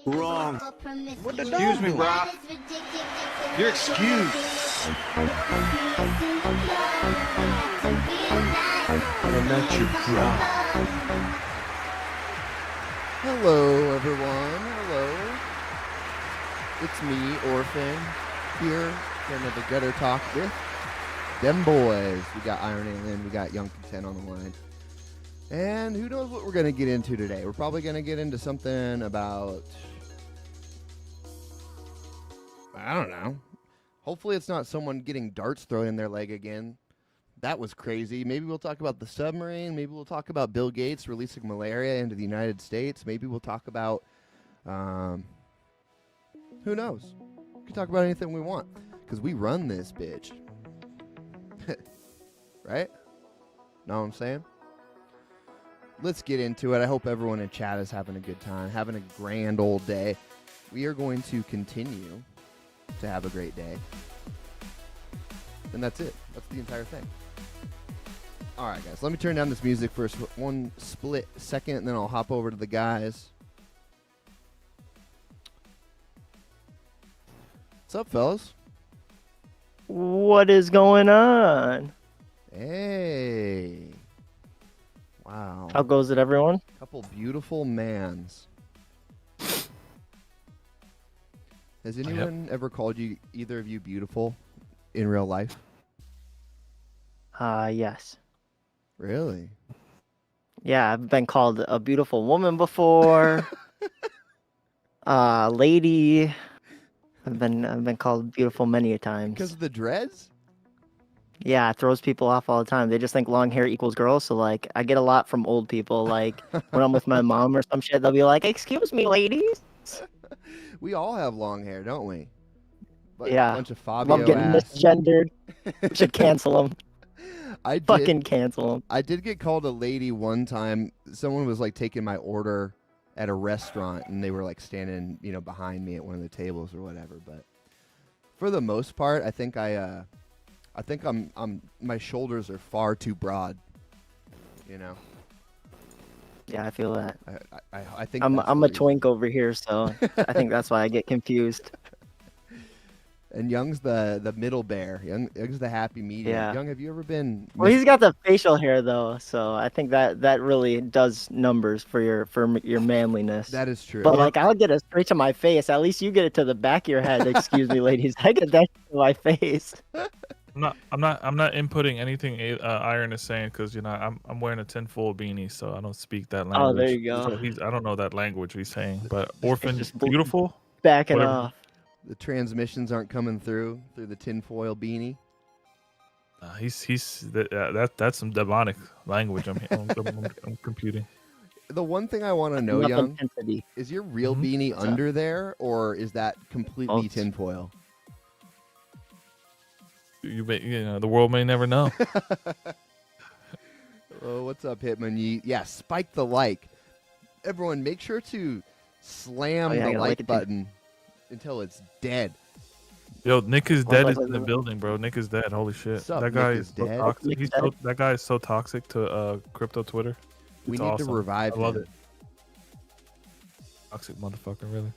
Wrong. Excuse me, bro. You're excused. I'm not your bro. Hello, everyone. Hello. It's me, Orphan, here for another Gutter Talk with them boys. We got Iron Alien, we got Young Content on the line. And who knows what we're going to get into today. We're probably going to get into something about, I don't know. Hopefully it's not someone getting darts thrown in their leg again. That was crazy. Maybe we'll talk about the submarine. Maybe we'll talk about Bill Gates releasing malaria into the United States. Maybe we'll talk about, who knows? We can talk about anything we want because we run this bitch. Right? Know what I'm saying? Let's get into it. I hope everyone in chat is having a good time, having a grand old day. We are going to continue to have a great day. And that's it. That's the entire thing. All right, guys. Let me turn down this music for one split second, and then I'll hop over to the guys. What's up, fellas? What is going on? Hey. Wow. How goes it, everyone? Couple beautiful mans. Has anyone ever called you, either of you, beautiful in real life? Yes. Really? Yeah, I've been called a beautiful woman before. Lady. I've been called beautiful many a times. Because of the dreads? Yeah, it throws people off all the time. They just think long hair equals girls. So, like, I get a lot from old people. Like, when I'm with my mom or some shit, they'll be like, "Excuse me, ladies." We all have long hair, don't we? But Yeah. Bunch of Fabio Love getting ass. misgendered. Should cancel them. I did, Fucking cancel them. I did get called a lady one time. Someone was, like, taking my order at a restaurant, and they were, like, standing, behind me at one of the tables or whatever. But for the most part, I think I'm my shoulders are far too broad, Yeah, I feel that. I think I'm that's a the reason. twink over here, so I think that's why I get confused. And Young's the middle bear. Young's the happy medium. Yeah. Young, have you ever been? Well, he's got the facial hair though, so I think that really does numbers for your manliness. That is true. But like, I'll get it straight to my face. At least you get it to the back of your head. Excuse me, ladies. I get that to my face. I'm not inputting anything Iron is saying because I'm wearing a tinfoil beanie, so I don't speak that language. Oh, there you go. So I don't know that language he's saying, but It's orphan just beautiful. Backing Whatever. off. The transmissions aren't coming through the tinfoil beanie. That's some demonic language. I'm computing. The one thing I want to know, Enough Young, intensity. is your real Mhm. beanie What's up? under there, or is that completely Both. tinfoil? The world may never know. Oh, what's up, Hitman? Yeah, spike the like. Everyone, make sure to slam Oh, yeah, I the gotta like like it too. button until it's dead. Yo, Nick is Well, dead like, is in the building, bro. Nick is dead. Holy shit. What's up, That guy Nick is is so dead? toxic. Nick is dead? That guy is so toxic to crypto Twitter. We It's need awesome. to revive I love him. it. Toxic motherfucker, really.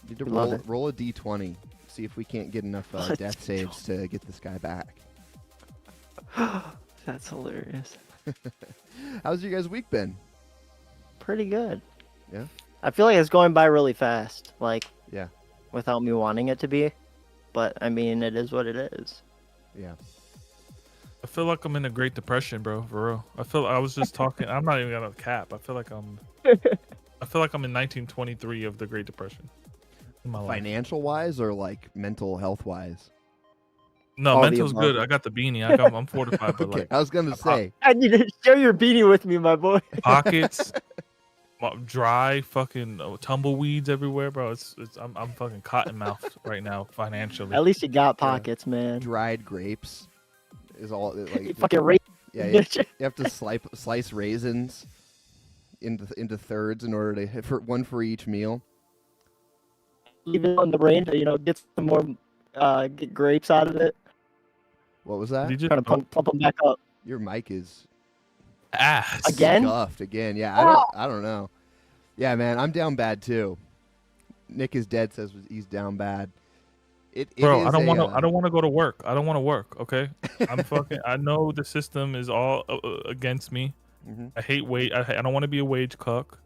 Need to Love it. roll a d20. See if we can't get enough death saves to get this guy back. That's hilarious. How's your guys' week been? Pretty good. Yeah? I feel like it's going by really fast, like Yeah. without me wanting it to be. But I mean, it is what it is. Yeah. I feel like I'm in a Great Depression, bro. For real. I was just talking. I'm not even gonna cap. I feel like I'm in 1923 of the Great Depression. In my life. Financial wise or like mental health wise? No, All the mental's above. good. I got the beanie. I'm fortified, but Okay, like I was gonna say. I need to share your beanie with me, my boy. pockets, dry fucking tumbleweeds everywhere, bro. I'm fucking cottonmouth right now financially. At least you got pockets, man. Dried grapes is all You like. fucking rape. Yeah, you have to slice raisins into thirds in order to for one for each meal. Leave it on the rain to, get some more, get grapes out of it. What was that? Did you Trying to pump them back up. Your mic is ass Again? scuffed again. Yeah, I don't know. Yeah, man, I'm down bad too. Nick is dead. Says he's down bad. Bro, I don't want to go to work. I don't want to work. Okay, I know the system is all against me. Mm-hmm. I hate I don't want to be a wage cuck.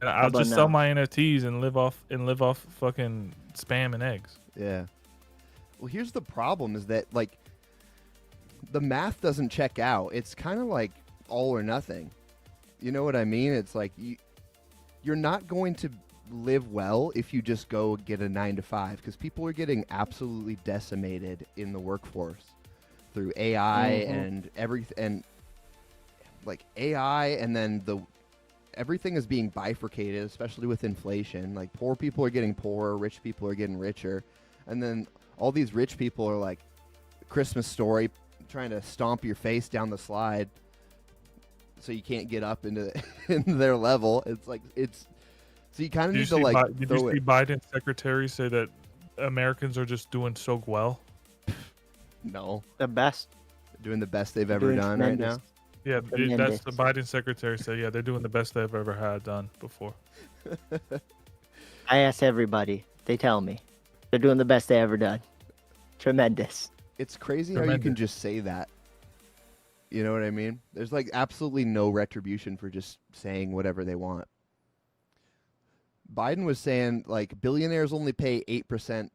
And I'll about just sell now? my NFTs and live off fucking spam and eggs. Yeah. Well, here's the problem: is that like the math doesn't check out. It's kind of like all or nothing. You know what I mean? It's like you're not going to live well if you just go get a 9-to-5 because people are getting absolutely decimated in the workforce through AI and everything, and like AI, and then everything is being bifurcated, especially with inflation. Like poor people are getting poorer, rich people are getting richer, and then all these rich people are like Christmas Story trying to stomp your face down the slide so you can't get up into their level. It's like so you kind of need to like Did you see Biden's secretary say that Americans are just doing so well? No, The best. doing the best they've ever Doing done right tremendous. now. Yeah, Tremendous. that's the Biden secretary said. Yeah, they're doing the best they've ever had done before. I ask everybody. They tell me. They're doing the best they ever done. Tremendous. It's crazy how you can just say that. You know what I mean? There's like absolutely no retribution for just saying whatever they want. Biden was saying like billionaires only pay 8%,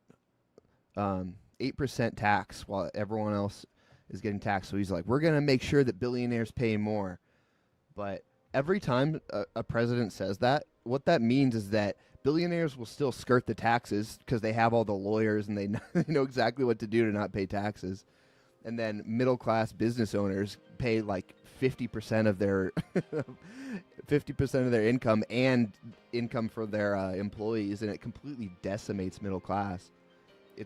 8% tax while everyone else is getting taxed. So he's like, we're gonna make sure that billionaires pay more. But every time a president says that, what that means is that billionaires will still skirt the taxes because they have all the lawyers and they know exactly what to do to not pay taxes. And then middle class business owners pay like 50% of their 50% of their income and income for their employees, and it completely decimates middle class.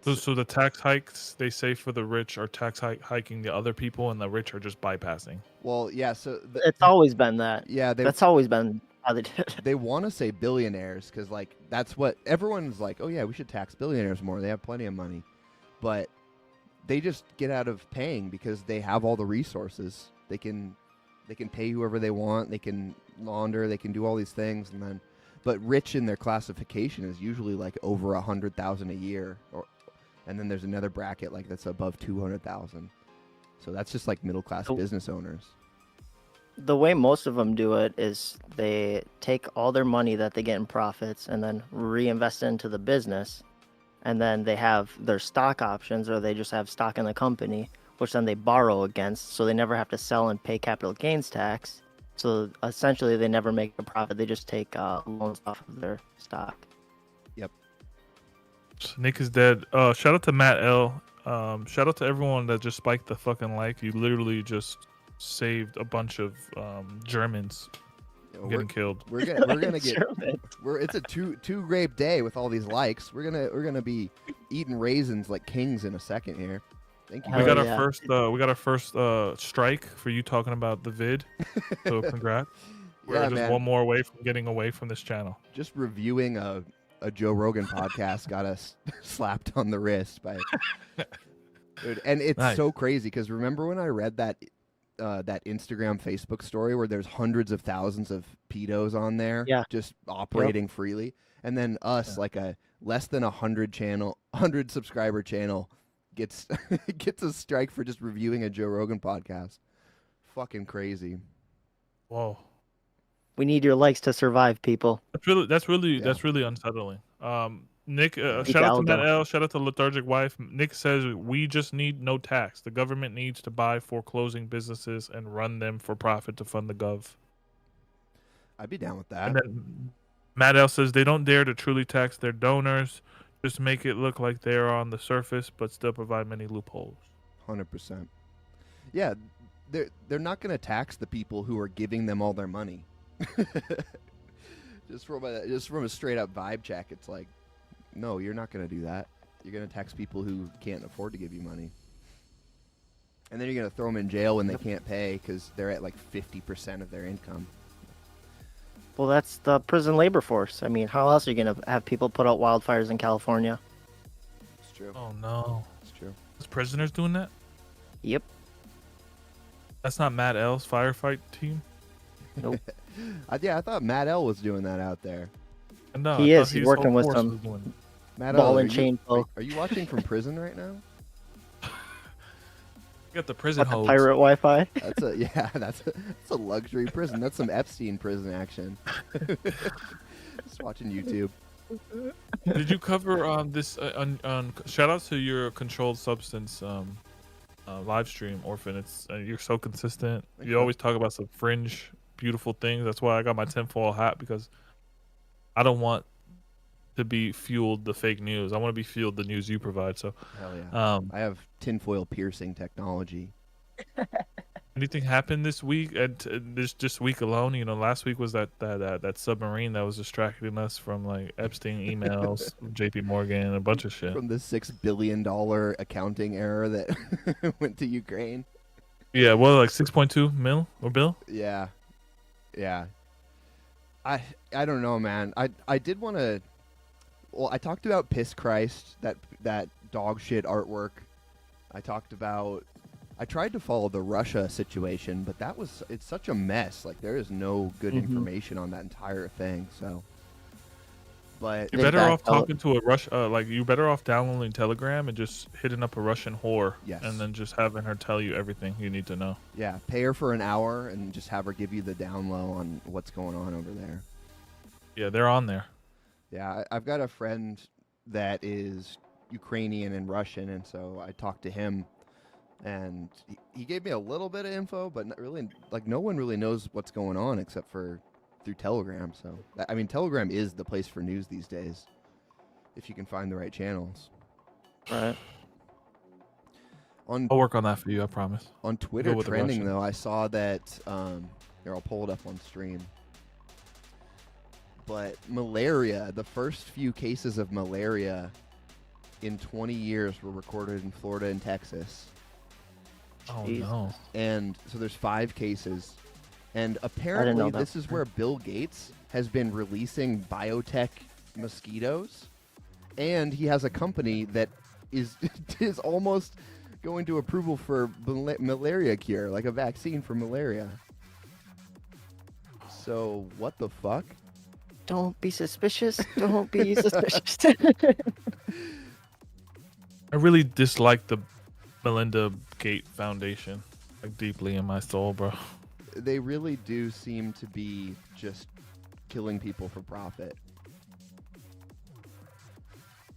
So the tax hikes they say for the rich are hiking the other people, and the rich are just bypassing. Well, yeah. So It's always been that. yeah, That's always been how they did it. they want to say billionaires because like that's what everyone's like. Oh yeah, we should tax billionaires more. They have plenty of money, but they just get out of paying because they have all the resources. They can pay whoever they want. They can launder. They can do all these things, and then, but rich in their classification is usually like over 100,000 a year, and then there's another bracket like that's above 200,000. So that's just like middle class business owners. The way most of them do it is they take all their money that they get in profits and then reinvest it into the business. And then they have their stock options, or they just have stock in the company, which then they borrow against. So they never have to sell and pay capital gains tax. So essentially, they never make a profit. They just take loans off of their stock. Yep. Nick is dead. Shout out to Matt L. Shout out to everyone that just spiked the fucking like. You literally just saved a bunch of Germans You know, I'm getting killed. we're gonna get Sure, man. it's a two grape day with all these likes. We're gonna be eating raisins like kings in a second here. Thank you. We Hell got yeah. our first strike for you talking about the vid. So congrats. We're Yeah, just man. one more away from getting away from this channel. Just reviewing a Joe Rogan podcast got us slapped on the wrist by. Dude, and it's Nice. so crazy because remember when I read that Instagram Facebook story where there's hundreds of thousands of pedos on there, Yeah. just operating freely, and then us like a less than 100 subscriber channel gets gets a strike for just reviewing a Joe Rogan podcast. Fucking crazy. Whoa. We need your likes to survive, people. That's really unsettling. Nick, shout out to Matt L. Shout out to Lethargic Wife. Nick says we just need no tax. The government needs to buy foreclosing businesses and run them for profit to fund the gov. I'd be down with that. And then Matt L says they don't dare to truly tax their donors. Just make it look like they are on the surface, but still provide many loopholes. 100%. Yeah, they're not going to tax the people who are giving them all their money. just from a straight up vibe check, it's like, no, you're not going to do that. You're going to tax people who can't afford to give you money. And then you're going to throw them in jail when they can't pay because they're at like 50% of their income. Well, that's the prison labor force. I mean, how else are you going to have people put out wildfires in California? It's true. Oh no. It's true. Is prisoners doing that? Yep. That's not Matt L's firefight team? Nope. I thought Matt L was doing that out there. No, He I is. thought He's his working whole with force some was doing it. Matt ball L, and chain are folk. you watching from prison right now? You got the prison What, the hose. pirate Wi-Fi? That's a luxury prison. That's some Epstein prison action. Just watching YouTube. Did you cover this on shout out to your controlled substance live stream, Orphan? It's you're so consistent. Thank You you. always talk about some fringe beautiful things. That's why I got my tinfoil hat, because I don't want to be fueled the fake news. I want to be fueled the news you provide. So Hell yeah. I I have tinfoil piercing technology. anything happened this week and this week alone? You know, last week was that submarine that was distracting us from like Epstein emails, JP Morgan, and a bunch of shit. From the $6 billion accounting error that went to Ukraine. Yeah, well, like 6.2 mil or bill. Yeah. I don't know, man. I did want to. Well, I talked about Piss Christ, that dog shit artwork. I tried to follow the Russia situation, but it's such a mess. Like, there is no good information on that entire thing. So, but You're better off talking to a you're better off downloading Telegram and just hitting up a Russian whore, Yes. and then just having her tell you everything you need to know. yeah, pay her for an hour and just have her give you the down low on what's going on over there. Yeah, they're on there. Yeah, I've got a friend that is Ukrainian and Russian, and so I talked to him, and he gave me a little bit of info, but not really, like, no one really knows what's going on except for through Telegram. So, I mean, Telegram is the place for news these days, if you can find the right channels. Right. On I'll work on that for you, I promise. on Twitter with the trending, Russian. though, I saw that, here, I'll pull it up on stream. But malaria, the first few cases of malaria in 20 years were recorded in Florida and Texas. Oh Jesus. no. And so there's 5 cases. And know apparently that. this is where Bill Gates has been releasing biotech mosquitoes. And he has a company that is is almost going to approval for malaria cure, like a vaccine for malaria. So what the fuck? Don't be suspicious. Don't be suspicious. I really dislike the Melinda Gates Foundation, like, deeply in my soul, bro. They really do seem to be just killing people for profit.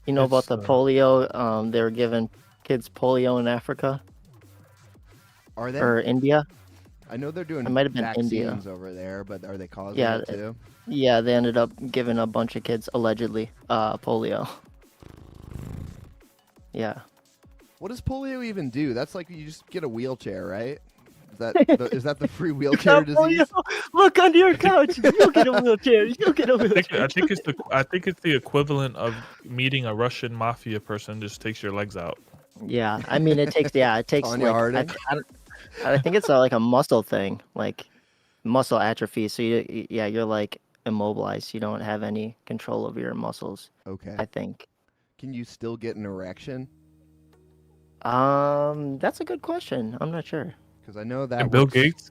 You know about the It's, polio? They were giving kids polio in Africa Are they? or India. I know they're doing It might have been vaccines India. over there, but are they causing Yeah, it too? Yeah, they ended up giving a bunch of kids allegedly polio. Yeah. What does polio even do? That's like you just get a wheelchair, right? Is that the free wheelchair disease? Look under your couch. You'll get a wheelchair. You'll get a wheelchair. I think it's the equivalent of meeting a Russian mafia person just takes your legs out. Yeah, I mean it takes Tanya like Harding? I think it's like a muscle thing, like muscle atrophy. So you're like immobilized. You don't have any control over your muscles. Okay. I think. Can you still get an erection? That's a good question. I'm not sure. Because I know that Can Bill works- Gates?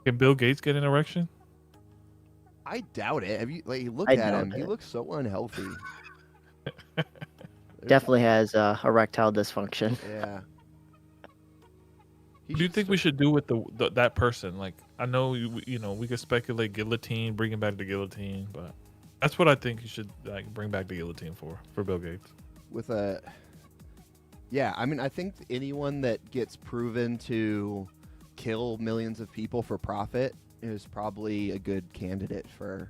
Can Bill Gates get an erection? I doubt it. Have you look I at doubt him? He it. looks so unhealthy. Definitely has erectile dysfunction. Yeah. What do you think we should do with that person? Like, I know we could speculate guillotine, bringing back the guillotine, but that's what I think you should like bring back the guillotine for Bill Gates. With a Yeah, I mean, I think anyone that gets proven to kill millions of people for profit is probably a good candidate for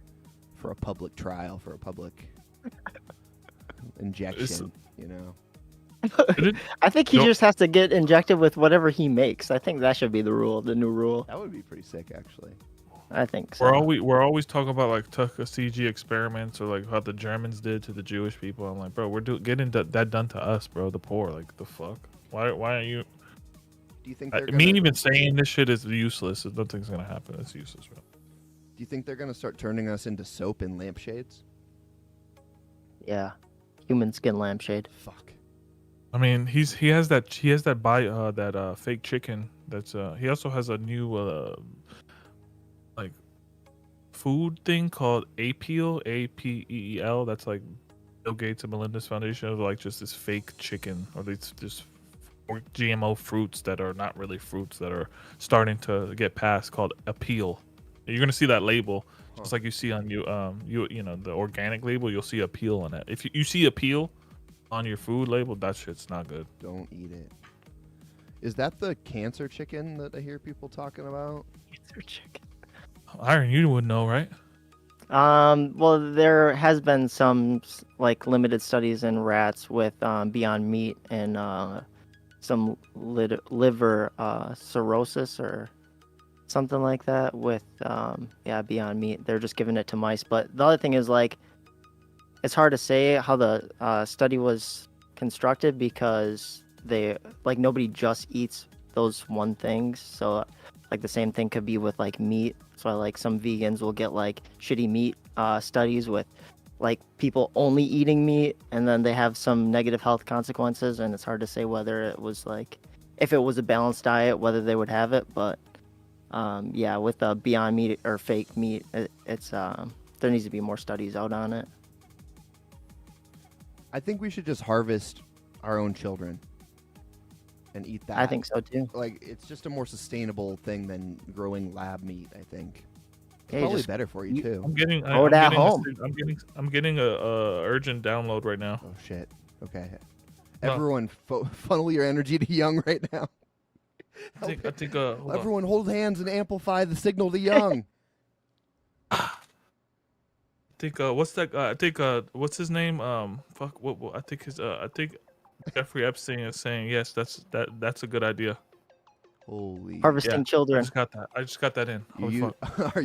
a public trial, for a public injection, you know. I think he Nope. just has to get injected with whatever he makes. I think that should be the rule, the new rule. That would be pretty sick, actually. I think so. We're always talking about like Tuskegee experiments or like how the Germans did to the Jewish people. I'm like, bro, we're getting that done to us, bro, the poor. Like, the fuck? Why are you? Do you think I they're mean, gonna, even saying this shit is useless. Nothing's gonna happen. It's useless, bro. do you think they're gonna start turning us into soap and lampshades? Yeah, human skin lampshade. Fuck. I mean, he has that fake chicken. That's he also has a new like food thing called Apeel, APEEL. That's like Bill Gates and Melinda's Foundation of like just this fake chicken or these just GMO fruits that are not really fruits that are starting to get passed called Apeel. You're gonna see that label just like you see on you know the organic label. You'll see Apeel on it. If you see Apeel on your food label, that shit's not good. Don't eat it. Is that the cancer chicken that I hear people talking about? Cancer chicken. Iron, you would know, right? Well, there has been some like limited studies in rats with Beyond Meat and some liver cirrhosis or something like that with Beyond Meat. They're just giving it to mice. But the other thing is like it's hard to say how the study was constructed because nobody just eats those one things. So like the same thing could be with like meat. So like some vegans will get like shitty meat studies with like people only eating meat, and then they have some negative health consequences, and it's hard to say whether it was like if it was a balanced diet whether they would have it. But with Beyond Meat or fake meat, it's there needs to be more studies out on it. I think we should just harvest our own children and eat that. I think so too. Like, it's just a more sustainable thing than growing lab meat, I think. It's Yeah, probably just- better for you, too. I'm getting Grow it at home. I'm getting a urgent download right now. Oh, shit. Okay. Well- Everyone, funnel your energy to Young right now. I think hold on. Everyone hold hands and amplify the signal to Young. I think what's that? I think what's his name? Fuck. What? I think his. I think Jeffrey Epstein is saying yes. That's a good idea. Holy. Harvesting I children. just got that. I just got that in. Holy fuck.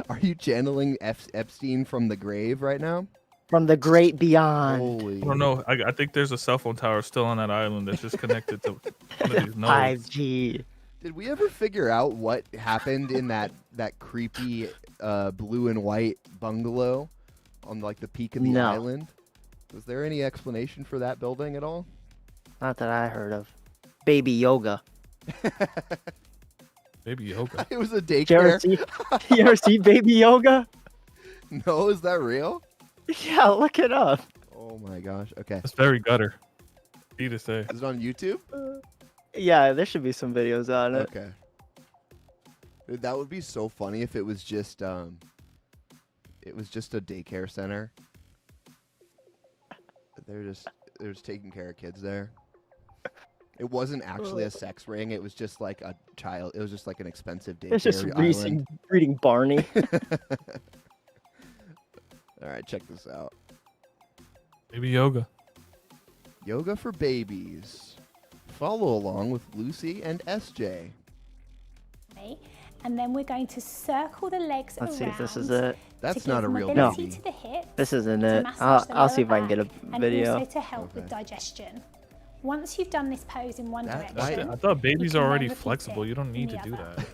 Are you channeling Epstein from the grave right now? From the great beyond. Holy. I don't know. I think there's a cell phone tower still on that island that's just connected to one of these nodes. 5G. Did we ever figure out what happened in that creepy blue and white bungalow on like the peak of the No. island? Was there any explanation for that building at all? Not that I heard of. Baby yoga. Maybe yoga. It was a Did you ever daycare. see, you ever see baby yoga? No, is that real? Yeah, look it up. Oh my gosh. Okay. That's very gutter. Easy to say. Is it on YouTube? Yeah, there should be some videos on it. Okay. Dude, that would be so funny if it was just a daycare center. They're just taking care of kids there. It wasn't actually a sex ring. It was just like a child. It was just like an expensive daycare It's just island. reading Barney. All right, check this out. Maybe yoga. Yoga for babies. Follow along with Lucy and SJ. And then we're going to circle the legs Let's see around. if this is it. That's to not give a real mobility baby. to the hips, This isn't to it. massage the I'll see lower if I can get a back, video. and also to help with digestion. Once you've done this pose in one That- direction, I thought babies you are can already then repeat flexible. it You don't in need the to do other.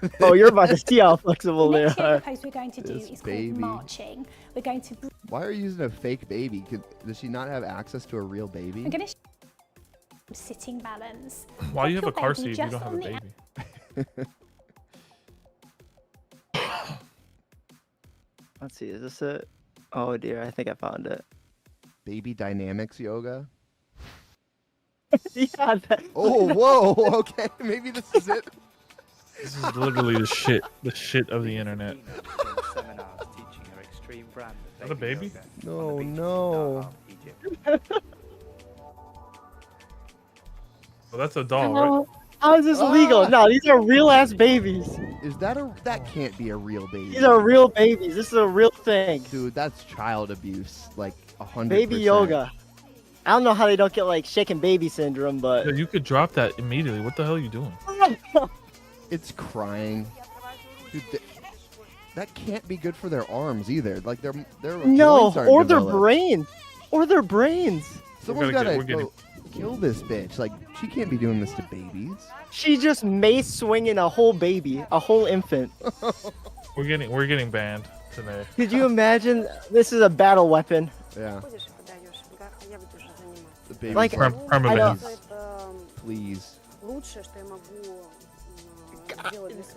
that. Oh, you're about to see how flexible The they next yoga are. pose we're going to do This is baby. called marching. We're going to Why are you using a fake baby? Does she not have access to a real baby? I'm going to sitting balance. Why do you have a Pop your car baby seat if you just don't have a on the baby? Let's see, is this it? Oh dear, I think I found it. Baby dynamics yoga? Yeah, Oh, whoa. Okay, maybe this is it. This is literally the shit of the internet. Is that a baby? No, no. Oh, that's a doll, right? How is this legal? No, these are real ass babies. Is that can't be a real baby. These are real babies. This is a real thing. Dude, that's child abuse. Like 100%. Baby yoga. I don't know how they don't get like shaken baby syndrome, Yeah, but you could drop that immediately. What the hell are you doing? It's crying. Dude, that can't be good for their arms either. Like their no, joints aren't or their developed. brains, or their brains. Someone's We're gotta getting- go kill this bitch. Like she can't be doing this to babies. She just mace swinging a whole baby, a whole infant. We're getting banned today. Could you imagine? This is a battle weapon. Yeah. The baby's Like, Permanent. I know. please.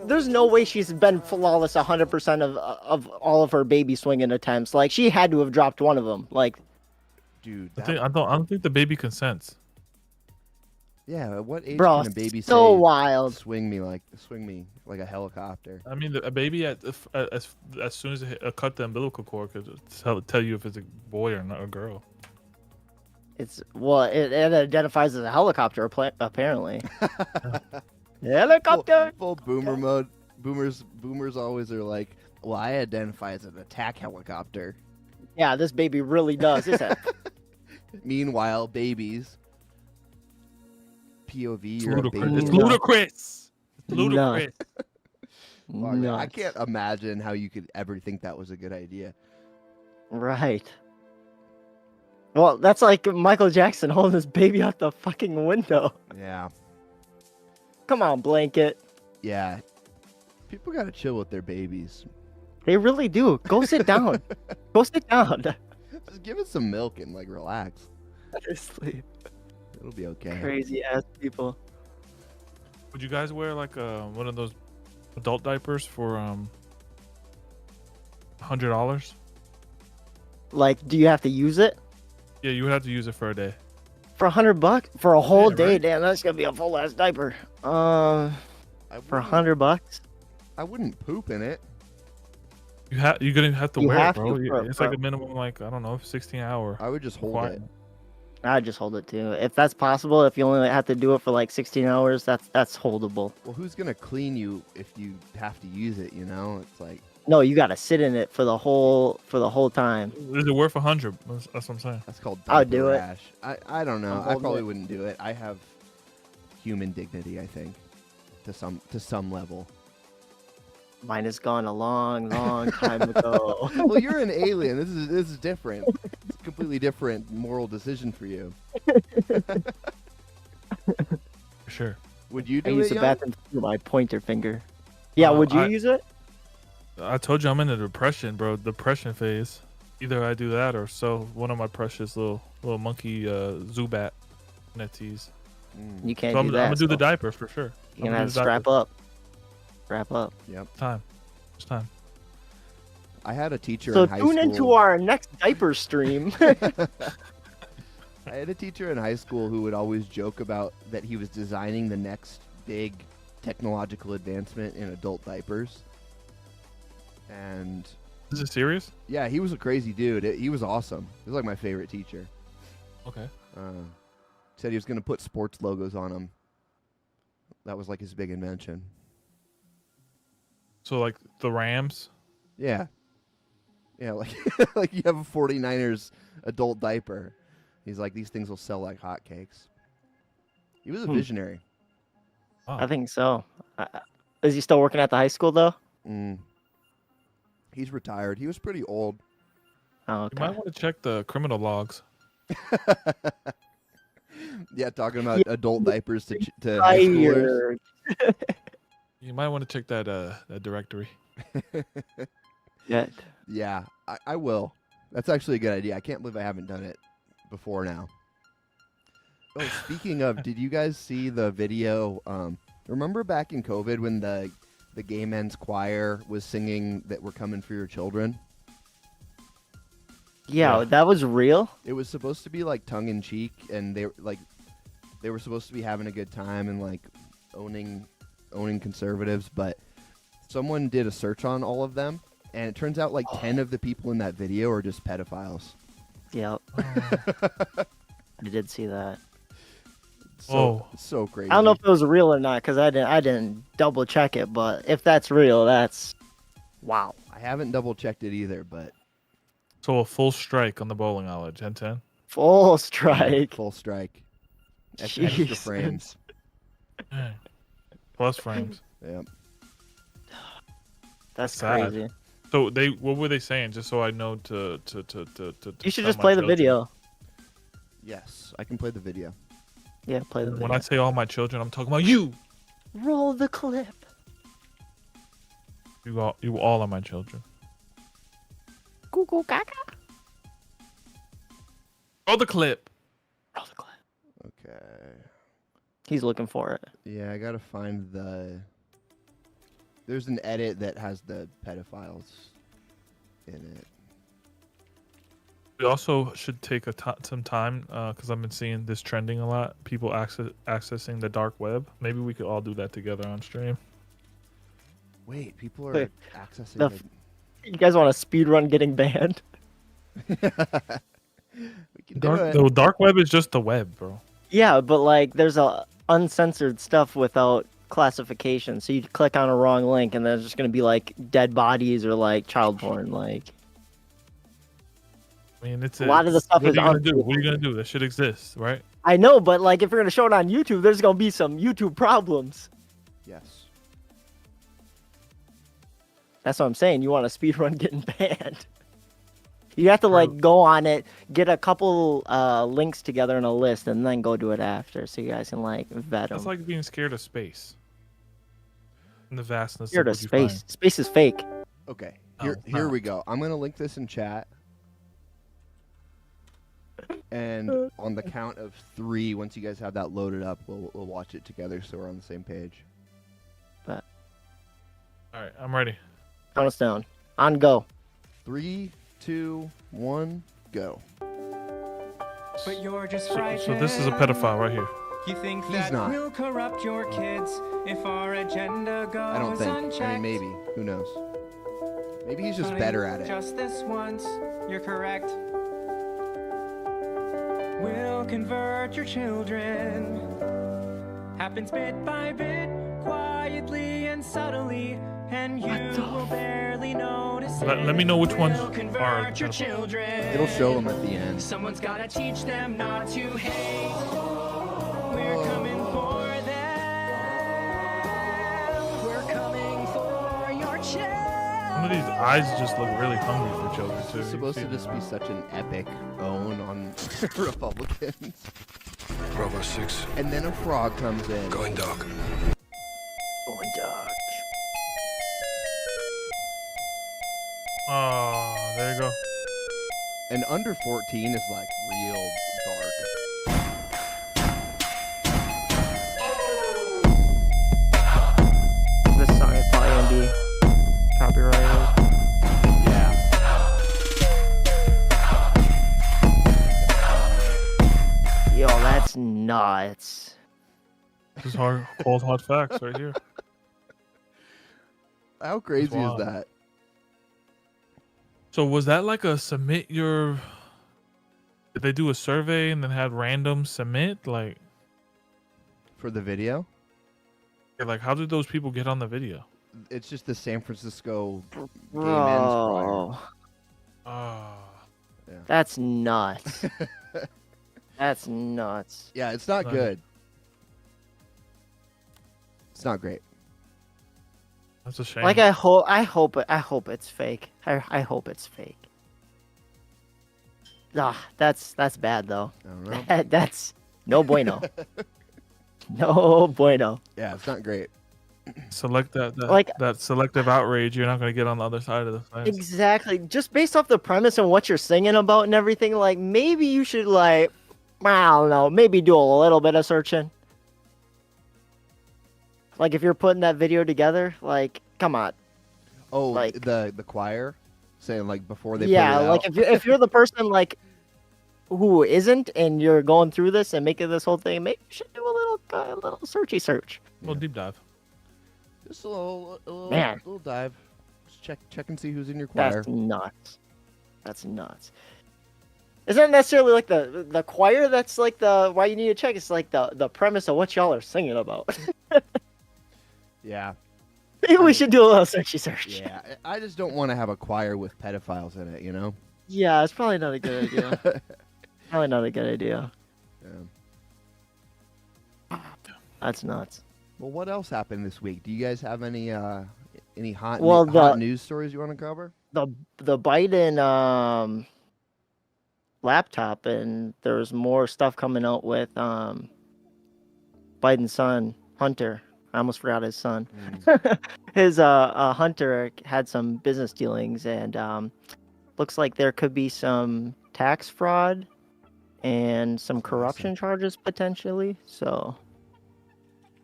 There's no way she's been flawless 100% of all of her baby swinging attempts. Like she had to have dropped one of them. Like, Dude, I don't think the baby consents. yeah, at what age bro, can a baby so say, wild. swing me like a helicopter? I mean, a baby as soon as it cut the umbilical cord could tell you if it's a boy or not a girl. It identifies as a helicopter apparently. Helicopter. Full boomer mode. Boomers always are like, well, I identify as an attack helicopter. Yeah, this baby really does. It's a, Meanwhile, babies. POV, It's you're a ludicrous. baby. It's No. ludicrous. It's ludicrous. Fuck, I nuts. can't imagine how you could ever think that was a good idea. Right. Well, that's like Michael Jackson holding his baby out the fucking window. Yeah. Come on, blanket. Yeah. People gotta chill with their babies. They really do. Go sit down. Go sit down. Just give it some milk and like relax. Honestly, It'll be okay. crazy ass people. Would you guys wear like one of those adult diapers for $100? Like, do you have to use it Yeah, you would have to use it for a day. for $100 for a whole Yeah, day? right. Damn, that's gonna be a full ass diaper. I For wouldn't- $100. I wouldn't poop in it. You're gonna have to You wear have it, bro. to for- It's like for- a minimum, like I don't know, 16-hour. I would just hold it. requirement. I'd just hold it too. If that's possible, if you only have to do it for like 16 hours, that's holdable. Well, who's gonna clean you if you have to use it? You know, it's like No, you gotta sit in it for the whole time. Is it worth 100? That's what I'm saying. that's called I would diaper do it. rash. I don't know. I'm I holding probably it. wouldn't do it. I have human dignity. I think to some level. Mine is gone a long, long time ago. Well, you're an alien. This is different. It's a completely different moral decision for you. For sure. Would you I do use it? the Young? bathroom with my pointer finger. Yeah, would you use it? I told you I'm in a depression, bro. Depression phase. Either I do that or sell one of my precious little monkey Zubat NFTs. Mm, You can't So I'm do gonna that. do the so diaper for sure. you're gonna have to strap up. Strap up. yep. Time. It's time. I had a teacher So in high tune school. into our next diaper stream. I had a teacher in high school who would always joke about that he was designing the next big technological advancement in adult diapers. And Is it serious? yeah, he was a crazy dude. He was awesome. He was like my favorite teacher. Okay. Said he was going to put sports logos on them. That was like his big invention. So like the Rams. Yeah. Yeah, like like you have a 49ers adult diaper. He's like, these things will sell like hotcakes. He was a visionary. Wow. I think so. Is he still working at the high school though? He's retired. He was pretty old. Oh, You okay. might want to check the criminal logs. Yeah, talking about adult diapers to high schoolers. Fired. You might want to check that directory. Yeah. Yeah, I will. That's actually a good idea. I can't believe I haven't done it before now. Oh, speaking of, did you guys see the video? Remember back in COVID when the gay men's choir was singing that "We're Coming for Your Children"? Yeah, that was real. It was supposed to be like tongue in cheek, and they were supposed to be having a good time and like owning conservatives, but someone did a search on all of them, and it turns out like 10 of the people in that video are just pedophiles. Yep. I did see that. So crazy. I don't know if it was real or not because I didn't double check it, but if that's real, that's wow. I haven't double checked it either, but So a full strike on the bowling alley, 10-10. Full strike. full strike. Extra Jesus. frames. Dang. Plus frames. Yep. That's Sad. crazy. So what were they saying? Just so I know to You should tell just my play the children. video. Yes, I can play the video. Yeah, play the video. When I say all my children, I'm talking about you. Roll the clip. You all are my children. Google Gaga. Roll the clip. Roll the clip. Okay. He's looking for it. Yeah, I gotta find There's an edit that has the pedophiles in it. We also should take some time because I've been seeing this trending a lot. People accessing the dark web. Maybe we could all do that together on stream. Wait, people are Wait, accessing. You guys want a speed run getting banned? We can do it. The dark web is just the web, bro. Yeah, but like there's a uncensored stuff without classification. So you click on a wrong link and there's just gonna be like dead bodies or like child porn. Like I mean, it's a lot of the stuff what is are you gonna do? What are you gonna do? That shit exists, right? I know, but like if you're gonna show it on YouTube, there's gonna be some YouTube problems. Yes. That's what I'm saying. You want a speed run getting banned. You have to like go on it, get a couple links together in a list, and then go do it after, so you guys can like vet them. It's like being scared of space. And the vastness Scared of of what you space. find. Space is fake. Okay. Oh, Here we go. I'm gonna link this in chat. And on the count of 3, once you guys have that loaded up, we'll watch it together so we're on the same page. But All right, I'm ready. count us down. On go. 3, 2, 1, go. But you're just So this is a pedophile right here. You think He's that not. we'll corrupt your kids if our agenda goes I don't think. unchecked? I mean, maybe. Who knows? Maybe he's just Honey, better at it. Just this once, you're correct. We'll convert your children. Happens bit by bit, quietly and subtly, and you will barely notice it. Let me know which ones We'll are convert your pedophiles. children. It'll show them at the end. Someone's gotta teach them not to hate. We're coming for them. We're coming for your children. Some of these eyes just look really hungry for children too. It's supposed to just be such an epic own on Republicans. Bravo 6, And then a frog comes in. going dark. Going dark. Oh, there you go. And under 14 is like real dark. This song is probably gonna be copyrighted. Yeah. Yo, that's nuts. This is cold hot facts right here. How crazy is wild. that? So was that like a submit your? Did they do a survey and then had random submit? Like For the video? how did those people get on the video? It's just the San Francisco gay men's Bro, Oh, that's nuts. That's nuts. Yeah, it's not Right. good. It's not great. That's a shame. Like I hope it's fake. I hope it's fake. Ah, that's bad though. I don't know. That's no bueno. No bueno. Yeah, it's not great. Select that Like- that selective outrage. You're not gonna get on the other side of the fence. Exactly. Just based off the premise and what you're singing about and everything, like maybe you should like, I don't know, maybe do a little bit of searching. Like if you're putting that video together, like come on. Oh, Like- the choir saying like before they Yeah, put it like out. if you're the person like who isn't and you're going through this and making this whole thing, maybe you should do a little searchy search. A little deep dive. Just a little Man. little dive. Just check and see who's in your choir. That's nuts. That's nuts. It's not necessarily like the choir that's like the why you need to check. It's like the premise of what y'all are singing about. Yeah. Maybe we should do a little searchy search. Yeah. I just don't want to have a choir with pedophiles in it, you know? Yeah, it's probably not a good idea. Probably not a good idea. Yeah. That's nuts. Well, what else happened this week? Do you guys have any hot Well, hot news stories you want to cover? The Biden laptop, and there's more stuff coming out with Biden's son Hunter. I almost forgot his son. His Hunter had some business dealings, and looks like there could be some tax fraud and some corruption charges potentially. So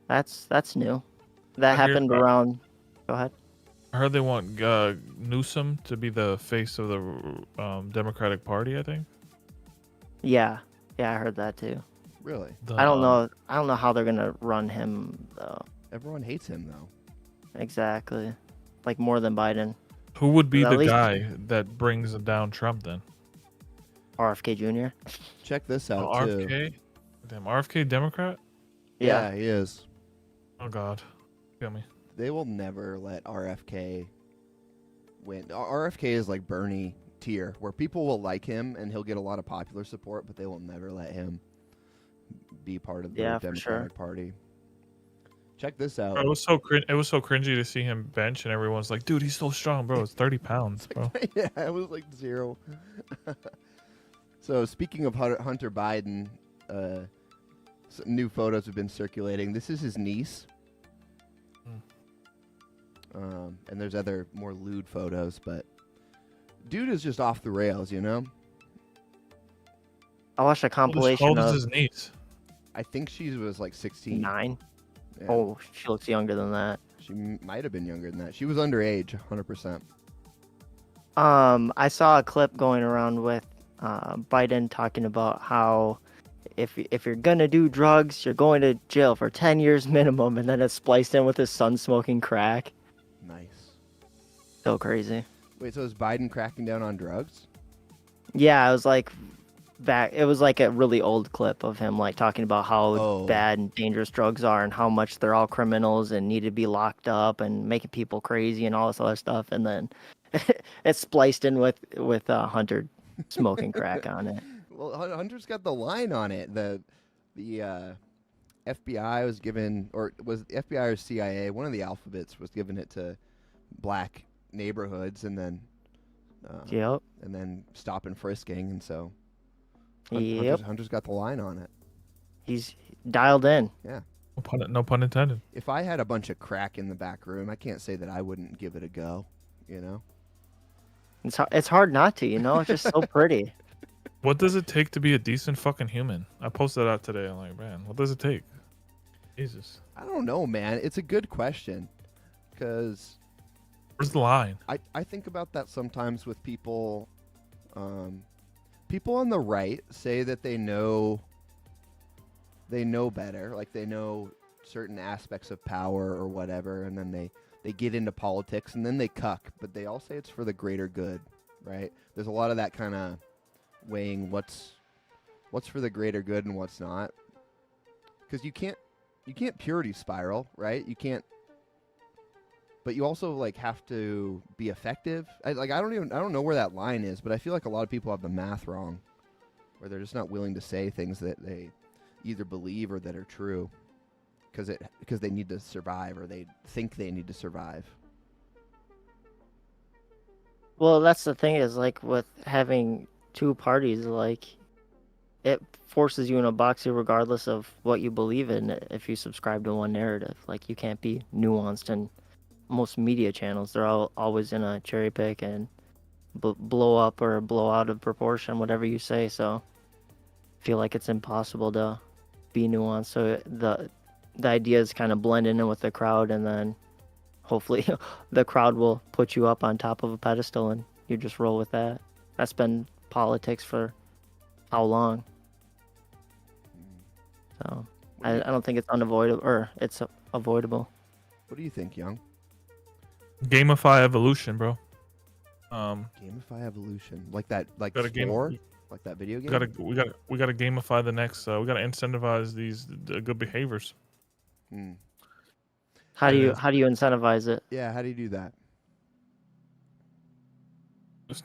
that's new. That I hear happened that. around. Go ahead. I heard they want Newsom to be the face of the Democratic Party. I think. Yeah, I heard that too. Really? I don't know. I don't know how they're gonna run him though. Everyone hates him though. Exactly, like more than Biden. Who would be At the least- guy that brings down Trump then? RFK Jr. Check this out Oh, too. RFK. Damn, RFK Democrat. Yeah, he is. Oh God, got me. They will never let RFK win. RFK is like Bernie tier, where people will like him and he'll get a lot of popular support, but they will never let him be part of the Yeah, for Democratic sure. Party. Check this out. Bro, it was so cringy to see him bench, and everyone's like, "Dude, he's so strong, bro. It's 30 pounds, bro." Yeah, it was like 0. So speaking of Hunter Biden, some new photos have been circulating. This is his niece. And there's other more lewd photos, but dude is just off the rails, you know? I watched a How compilation old is of his niece? I think she was like 16. 9. Yeah. Oh, she looks younger than that. She might have been younger than that. She was underage, 100%. I saw a clip going around with Biden talking about how if you're gonna do drugs, you're going to jail for 10 years minimum, and then it's spliced in with his son smoking crack. Nice. So crazy. Wait, so is Biden cracking down on drugs? Yeah, it was like it was like a really old clip of him like talking about how Oh. bad and dangerous drugs are and how much they're all criminals and need to be locked up and making people crazy and all this other stuff, and then it's spliced in with Hunter smoking crack on it. Well, Hunter's got the line on it. The FBI was given, or was the FBI or CIA, one of the alphabets was given it to black neighborhoods, and then Yep. and then stop and frisking, and so Yep. Hunter's got the line on it. He's dialed in. No pun intended. If I had a bunch of crack in the back room, I can't say that I wouldn't give it a go. You know? It's hard not to, you know. It's just so pretty. What does it take to be a decent fucking human? I posted that out today. I'm like, man, what does it take? Jesus. I don't know, man. It's a good question, because Where's the line? I think about that sometimes with people. People on the right say that they know better, like they know certain aspects of power or whatever, and then they get into politics and then they cuck, but they all say it's for the greater good, right? There's a lot of that kind of weighing what's for the greater good and what's not, because you can't purity spiral, right? You can't. But you also like have to be effective. I don't know where that line is, but I feel like a lot of people have the math wrong, where they're just not willing to say things that they either believe or that are true, because they need to survive, or they think they need to survive. Well, that's the thing is like with having two parties, like it forces you in a box regardless of what you believe in if you subscribe to one narrative. Like you can't be nuanced in most media channels. They're all always in a cherry pick and blow up or blow out of proportion, whatever you say. So I feel like it's impossible to be nuanced. So the ideas kind of blend in with the crowd, and then hopefully the crowd will put you up on top of a pedestal and you just roll with that. That's been politics for how long? So I don't think it's unavoidable, or it's avoidable. What do you think, Young? Gamify evolution, bro. Gamify evolution, like that, like Got a game- Spore? Like that video game. We gotta gamify the next. We gotta incentivize these good behaviors. Hmm. How do you incentivize it? Yeah, how do you do that?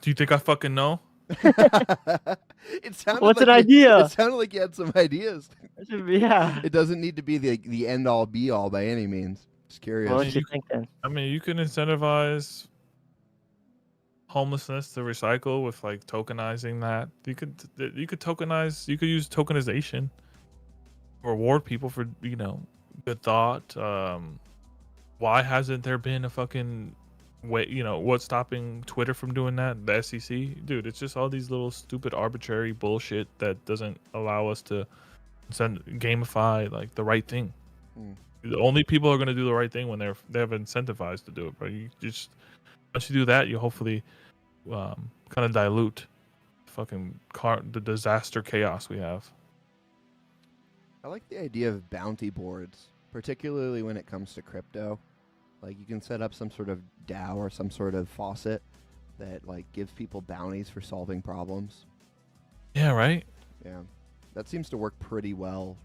Do you think I fucking know? It sounded What's like an idea? It sounded like you had some ideas. Yeah. It doesn't need to be the end all be all by any means. Just curious. What you thinking? I mean, you can incentivize homelessness to recycle with like tokenizing that. You could tokenize. You could use tokenization. Reward people for good thought. Why hasn't there been a fucking way? What's stopping Twitter from doing that? The SEC, dude. It's just all these little stupid arbitrary bullshit that doesn't allow us to gamify like the right thing. The only people are going to do the right thing when they have incentivized to do it. But you just once you do that, you hopefully kind of dilute the disaster chaos we have. I like the idea of bounty boards, particularly when it comes to crypto. Like you can set up some sort of DAO or some sort of faucet that like gives people bounties for solving problems. Yeah, right. Yeah, that seems to work pretty well,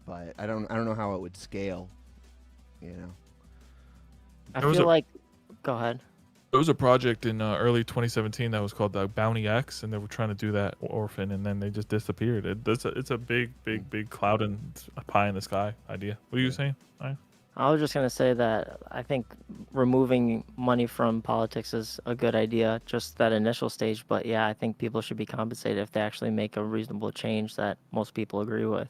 but I don't know how it would scale. I feel like. Go ahead. There was a project in early 2017 that was called Bounty X, and they were trying to do that orphan, and then they just disappeared. It's a big cloud and a pie in the sky idea. What are you saying? Ryan? I was just gonna say that I think removing money from politics is a good idea, just that initial stage. But yeah, I think people should be compensated if they actually make a reasonable change that most people agree with.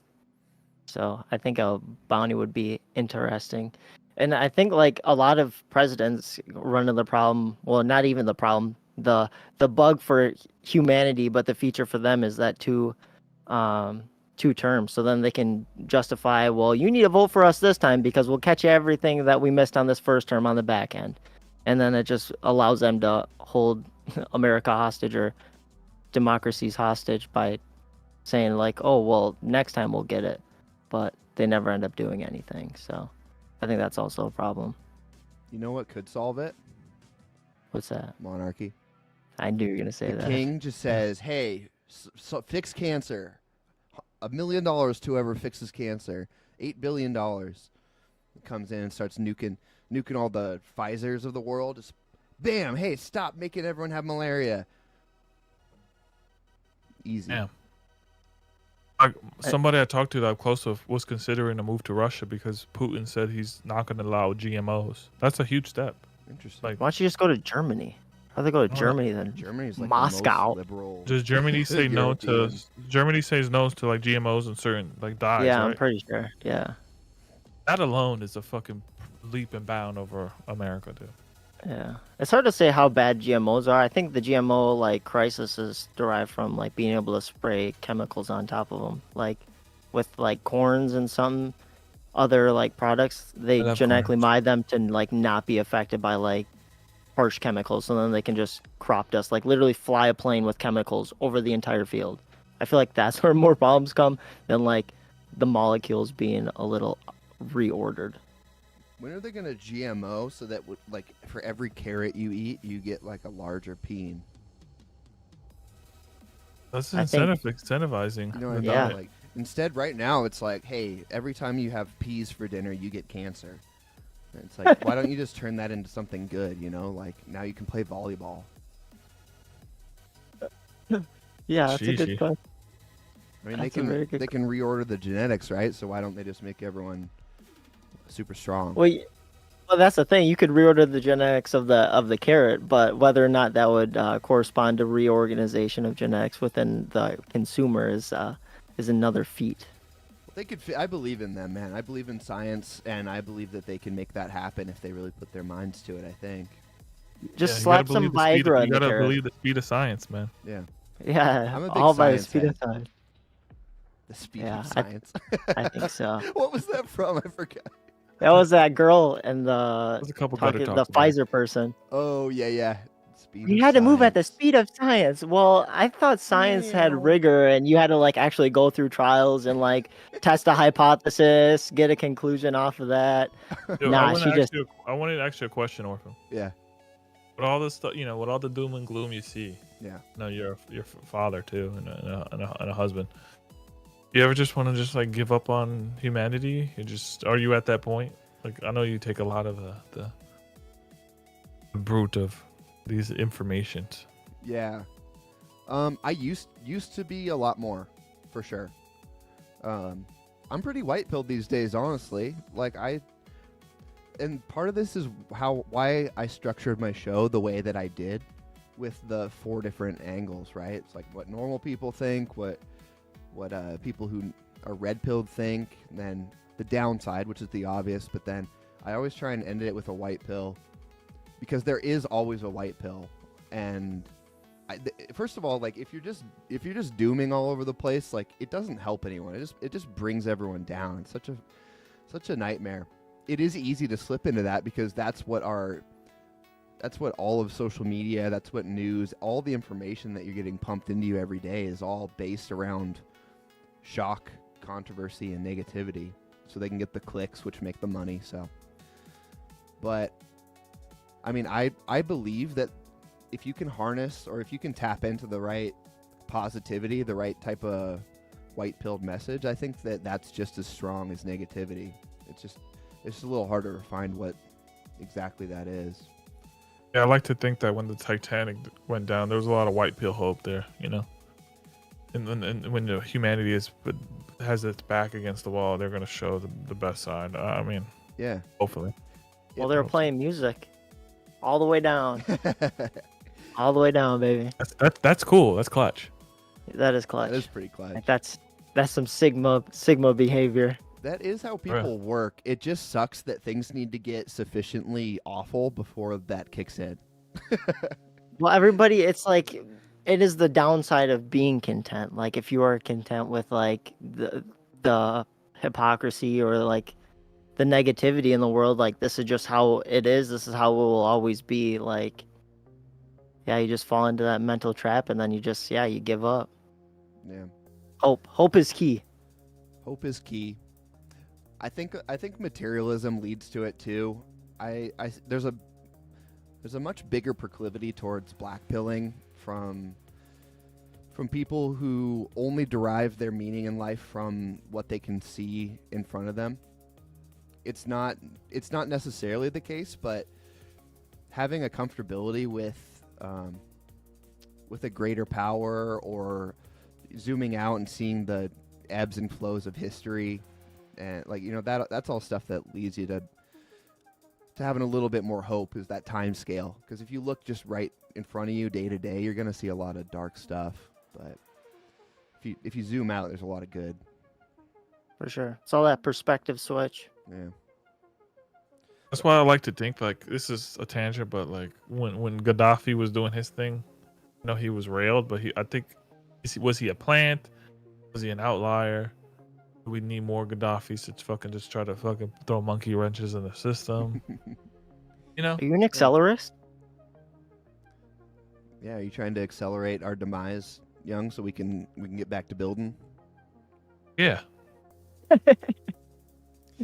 So I think a bounty would be interesting. And I think like a lot of presidents run into the problem. Well, not even the problem. The bug for humanity, but the feature for them is that two terms. So then they can justify, well, you need to vote for us this time because we'll catch everything that we missed on this first term on the back end. And then it just allows them to hold America hostage or democracies hostage by saying like, oh, well, next time we'll get it. But they never end up doing anything. So I think that's also a problem. You know what could solve it? What's that? Monarchy. I knew you were going to say The that. king just says, hey, fix cancer. $1 million to whoever fixes cancer. $8 billion. Comes in and starts nuking all the Pfizers of the world. Just bam, hey, stop making everyone have malaria. Easy. Yeah. Somebody I talked to that I'm close to was considering a move to Russia because Putin said he's not going to allow GMOs. That's a huge step. Interesting. Like, why don't you just go to Germany? I'd rather go to Germany than Germany's like Moscow. the most liberal. does Germany say no to? European. Germany says no to like GMOs and certain like dyes. Yeah, right? I'm pretty sure. Yeah. That alone is a fucking leap and bound over America, dude. Yeah. It's hard to say how bad GMOs are. I think the GMO like crisis is derived from like being able to spray chemicals on top of them. Like with like corns and some other like products, they genetically mod them to like not be affected by like harsh chemicals, so then they can just crop dust, like literally fly a plane with chemicals over the entire field. I feel like that's where more problems come than like the molecules being a little reordered. When are they going to GMO so that like for every carrot you eat, you get like a larger peen? That's I think- incentivizing. You know what I mean? Yeah. Like instead, right now it's like, hey, every time you have peas for dinner, you get cancer. And it's like, why don't you just turn that into something good? Like now you can play volleyball. Yeah, that's a Sheesh. good point. I mean, That's a very good they can reorder the genetics, right? So why don't they just make everyone super strong? Well, Well, that's the thing. You could reorder the genetics of the carrot, but whether or not that would correspond to reorganization of genetics within the consumer is another feat. They could. I believe in them, man. I believe in science, and I believe that they can make that happen if they really put their minds to it. I think. Just you slap gotta some believe Viagra in you the gotta carrot. believe the speed of science, man. Yeah. Yeah, I'm a big all by the science speed head. of science. The speed Yeah, of science. I think so. What was that from? I forgot. That was that girl and There's a couple gutter the talks about it. Pfizer person. Oh yeah. Speed You of had to move at the science. speed of science. Well, I thought science had Meow. rigor and you had to like actually go through trials and like test a hypothesis, get a conclusion off of that. Yo, Nah, I wanted she just to ask you a question, Orphan. Yeah. With all this stuff, with all the doom and gloom you see, Yeah. you're a father too, and a husband. You ever just want to just like give up on humanity? Are you at that point? Like, I know you take a lot of the brute of these informations. Yeah. I used to be a lot more, for sure. I'm pretty white pilled these days, honestly. And part of this is why I structured my show the way that I did, with the 4 different angles, right? It's like what normal people think, what people who are red pilled think, and then the downside, which is the obvious. But then I always try and end it with a white pill, because there is always a white pill. And first of all, like if you're just dooming all over the place, like it doesn't help anyone. It just brings everyone down. It's such a nightmare. It is easy to slip into that, because that's what all of social media, that's what news, all the information that you're getting pumped into you every day is all based around shock, controversy, and negativity, so they can get the clicks, which make the money. So, but I mean, I believe that if you can harness, or if you can tap into the right positivity, the right type of white-pilled message, I think that's just as strong as negativity. It's just a little harder to find what exactly that is. Yeah, I like to think that when the Titanic went down, there was a lot of white pill hope there, And when humanity has its back against the wall, they're going to show the best side. I mean, yeah, hopefully. well, they were playing music all the way down. All the way down, baby. That's cool. That's clutch. That is clutch. That is pretty clutch. Like, that's some Sigma behavior. That is how people work. It just sucks that things need to get sufficiently awful before that kicks in. Well, everybody, it's like it is the downside of being content. Like if you are content with like the hypocrisy or like the negativity in the world, like this is just how it is. This is how it will always be. Like, yeah, you just fall into that mental trap, and then you give up. Yeah. Hope is key. Hope is key. I think materialism leads to it too. There's a much bigger proclivity towards blackpilling from people who only derive their meaning in life from what they can see in front of them. It's not necessarily the case, but having a comfortability with a greater power, or zooming out and seeing the ebbs and flows of history, and that's all stuff that leads you to having a little bit more hope, is that time scale. Because if you look just right in front of you day to day, you're gonna see a lot of dark stuff. But if you zoom out, there's a lot of good. For sure. It's all that perspective switch. Yeah. That's why I like to think, like, this is a tangent, but like when Gaddafi was doing his thing, he was railed, but I think, was he a plant? Was he an outlier? Do we need more Gaddafis to just try to throw monkey wrenches in the system? Are you an accelerist? Yeah, are you trying to accelerate our demise, Young, so we can get back to building? Yeah.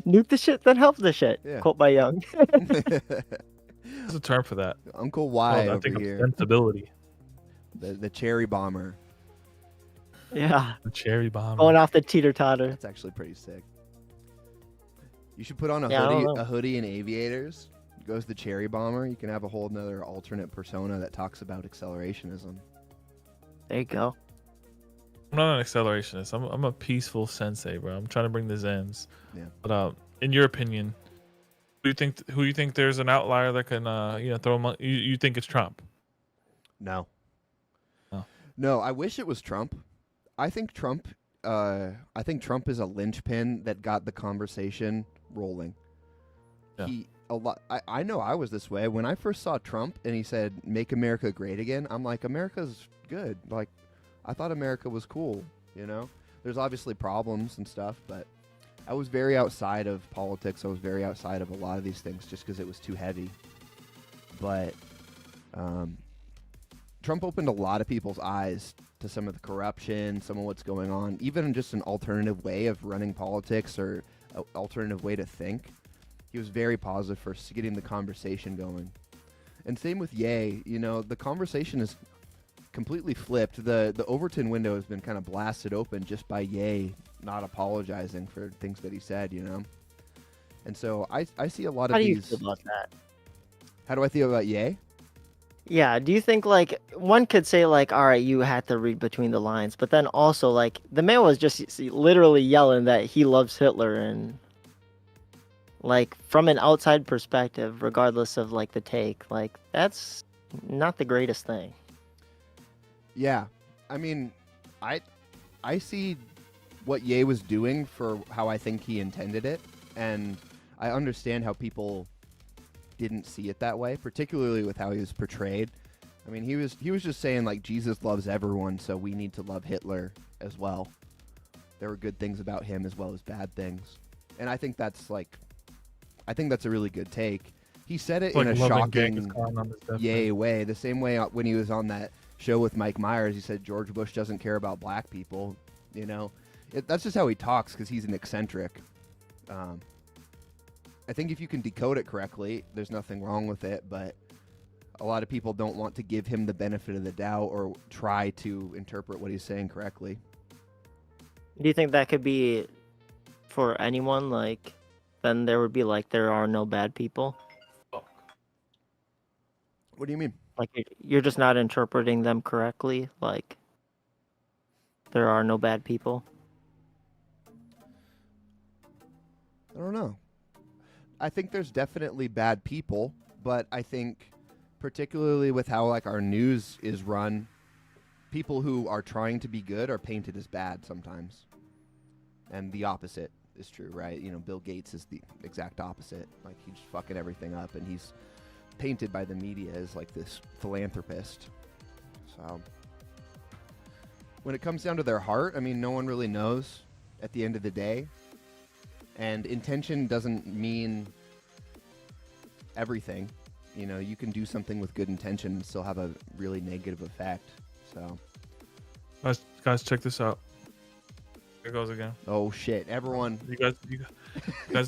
Nuke the shit, then help the shit. Yeah. Quote by Young. There's a term for that. Uncle Y I over think here. sensibility. The cherry bomber. Yeah. The cherry bomb. Going off the teeter-totter. That's actually pretty sick. You should put on Yeah, I don't know. a hoodie and aviators. Goes the cherry bomber. You can have a whole another alternate persona that talks about accelerationism. There you go. I'm not an accelerationist. I'm a peaceful sensei, bro. I'm trying to bring the Zens. Yeah. But in your opinion, Who you think there's an outlier that can throw him? You think it's Trump? No. Oh. No, I wish it was Trump. I think Trump is a linchpin that got the conversation rolling. Yeah. I know I was this way when I first saw Trump and he said "Make America Great Again." I'm like, America's good. Like, I thought America was cool. You know, there's obviously problems and stuff, but I was very outside of politics. I was very outside of a lot of these things just because it was too heavy. But Trump opened a lot of people's eyes to some of the corruption, some of what's going on, even just an alternative way of running politics or an alternative way to think. He was very positive for getting the conversation going. And same with Ye. You know, the conversation is completely flipped. The Overton window has been kind of blasted open just by Ye not apologizing for things that he said, you know? And so I see a lot of How do you these... feel about that? How do I feel about Ye? Yeah, do you think, like, one could say, like, all right, you had to read between the lines, but then also, like, the man was just literally yelling that he loves Hitler, and, like, from an outside perspective, regardless of, like, the take, like, that's not the greatest thing. Yeah. I mean, I see what Ye was doing for how I think he intended it, and I understand how people didn't see it that way, particularly with how he was portrayed. I mean, he was just saying, like, Jesus loves everyone, so we need to love Hitler as well. There were good things about him as well as bad things. And I think that's a really good take. He said it in a shocking Ye way, the same way when he was on that show with Mike Myers. He said George Bush doesn't care about black people, you know. That's just how he talks because he's an eccentric. I think if you can decode it correctly, there's nothing wrong with it, but a lot of people don't want to give him the benefit of the doubt or try to interpret what he's saying correctly. Do you think that could be for anyone? Like, then there would be, like, there are no bad people? What do you mean? Like, you're just not interpreting them correctly? Like, there are no bad people? I don't know. I think there's definitely bad people, but I think particularly with how, like, our news is run, people who are trying to be good are painted as bad sometimes. And the opposite is true, right? You know, Bill Gates is the exact opposite. Like, he's fucking everything up, and he's painted by the media as, like, this philanthropist. So when it comes down to their heart, I mean, no one really knows at the end of the day. And intention doesn't mean everything. You know, you can do something with good intention and still have a really negative effect. So, guys, check this out. Here goes again. Oh shit! Everyone, you guys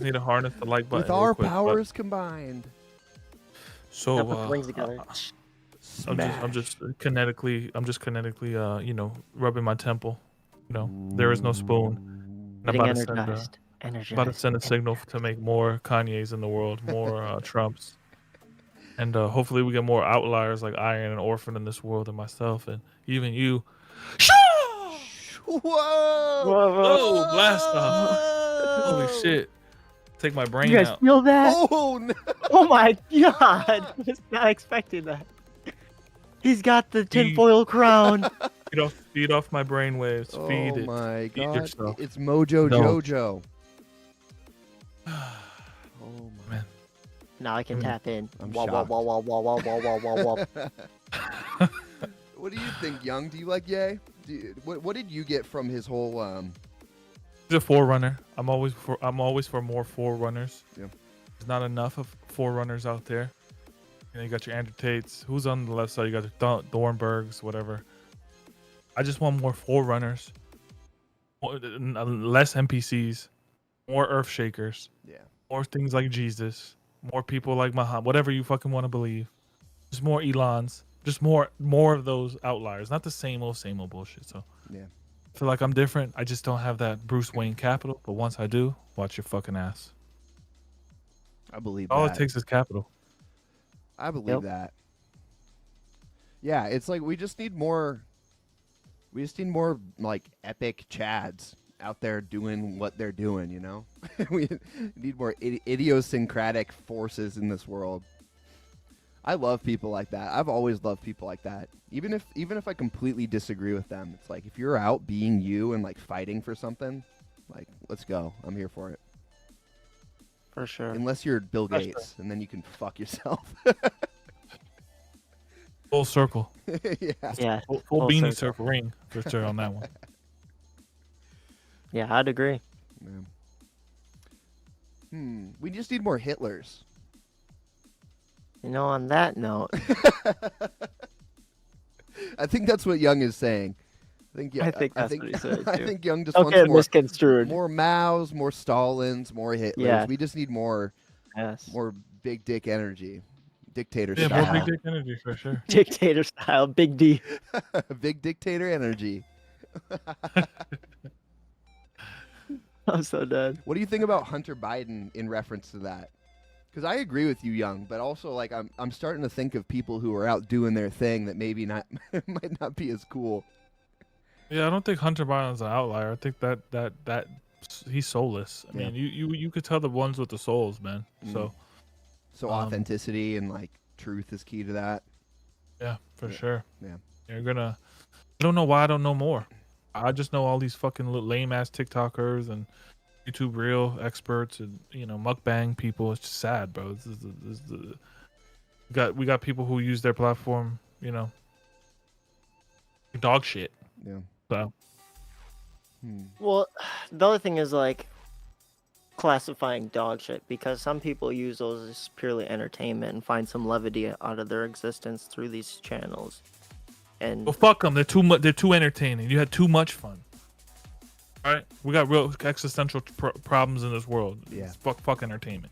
need to harness the like button with our quick, powers combined. So together. I'm just kinetically, you know, rubbing my temple. You know, there is no spoon. I'm about to send a signal to make more Kanyes in the world, more Trumps. And hopefully we get more outliers like Iron and Orphan in this world, and myself, and even you. Whoa! Whoa! Blast off! Holy shit! Take my brain you guys out. Feel that? Oh no! Oh my god! I was not expecting that. He's got the tinfoil crown. Feed off my brainwaves. Oh Feed it. Oh my god! Yourself. It's Mojo Jojo. Oh man! Now I can tap in. I'm Wah, shocked. wah, wah, wah, wah, wah, wah, wah, wah. What do you think, Young? Do you like Ye? What did you get from his whole? He's a forerunner. I'm always for more forerunners. Yeah. There's not enough of forerunners out there. You know, you got your Andrew Tates. Who's on the left side? You got your Thornburgs, whatever. I just want more forerunners. Less NPCs. More Earth Shakers. Yeah. More things like Jesus. More people like Muhammad. Whatever you fucking want to believe. Just more Elons. Just more of those outliers. Not the same old bullshit. So yeah. I feel like I'm different. I just don't have that Bruce Wayne capital. But once I do, watch your fucking ass. I believe All that. it takes is capital. I believe that. Yeah, it's like we just need more like epic Chads out there doing what they're doing, you know? We need more idiosyncratic forces in this world. I love people like that. I've always loved people like that. Even if I completely disagree with them, it's like if you're out being you and like fighting for something, like let's go. I'm here for it. For sure. Unless you're Bill Gates, and then you can fuck yourself. Full circle. Yeah. Full beanie circle ring for sure on that one. Yeah, I'd agree. Yeah. We just need more Hitlers. You know, on that note, I think that's what Young is saying. I think that's what he said, I too. think Young just Don't wants get more misconstrued. more Maos, more Stalins, more Hitlers. Yeah. We just need more big dick energy. Dictator Yeah, style. more big dick energy for sure. Dictator style, big D. Big dictator energy. I'm so dead. What do you think about Hunter Biden in reference to that? Because I agree with you, Young, but also like I'm starting to think of people who are out doing their thing that maybe not might not be as cool. Yeah, I don't think Hunter Biden's an outlier. I think that he's soulless. I mean, you could tell the ones with the souls, man. So Authenticity and like truth is key to that. Yeah, for sure. Yeah. I don't know why I don't know more. I just know all these fucking lame ass TikTokers and YouTube real experts and mukbang people. It's just sad, bro. We got people who use their platform, dog shit. Yeah. So. Well, the other thing is like classifying dog shit, because some people use those as purely entertainment and find some levity out of their existence through these channels. And well, fuck them. They're too entertaining. You had too much fun. All right, we got real existential problems in this world. Yeah. It's fuck entertainment.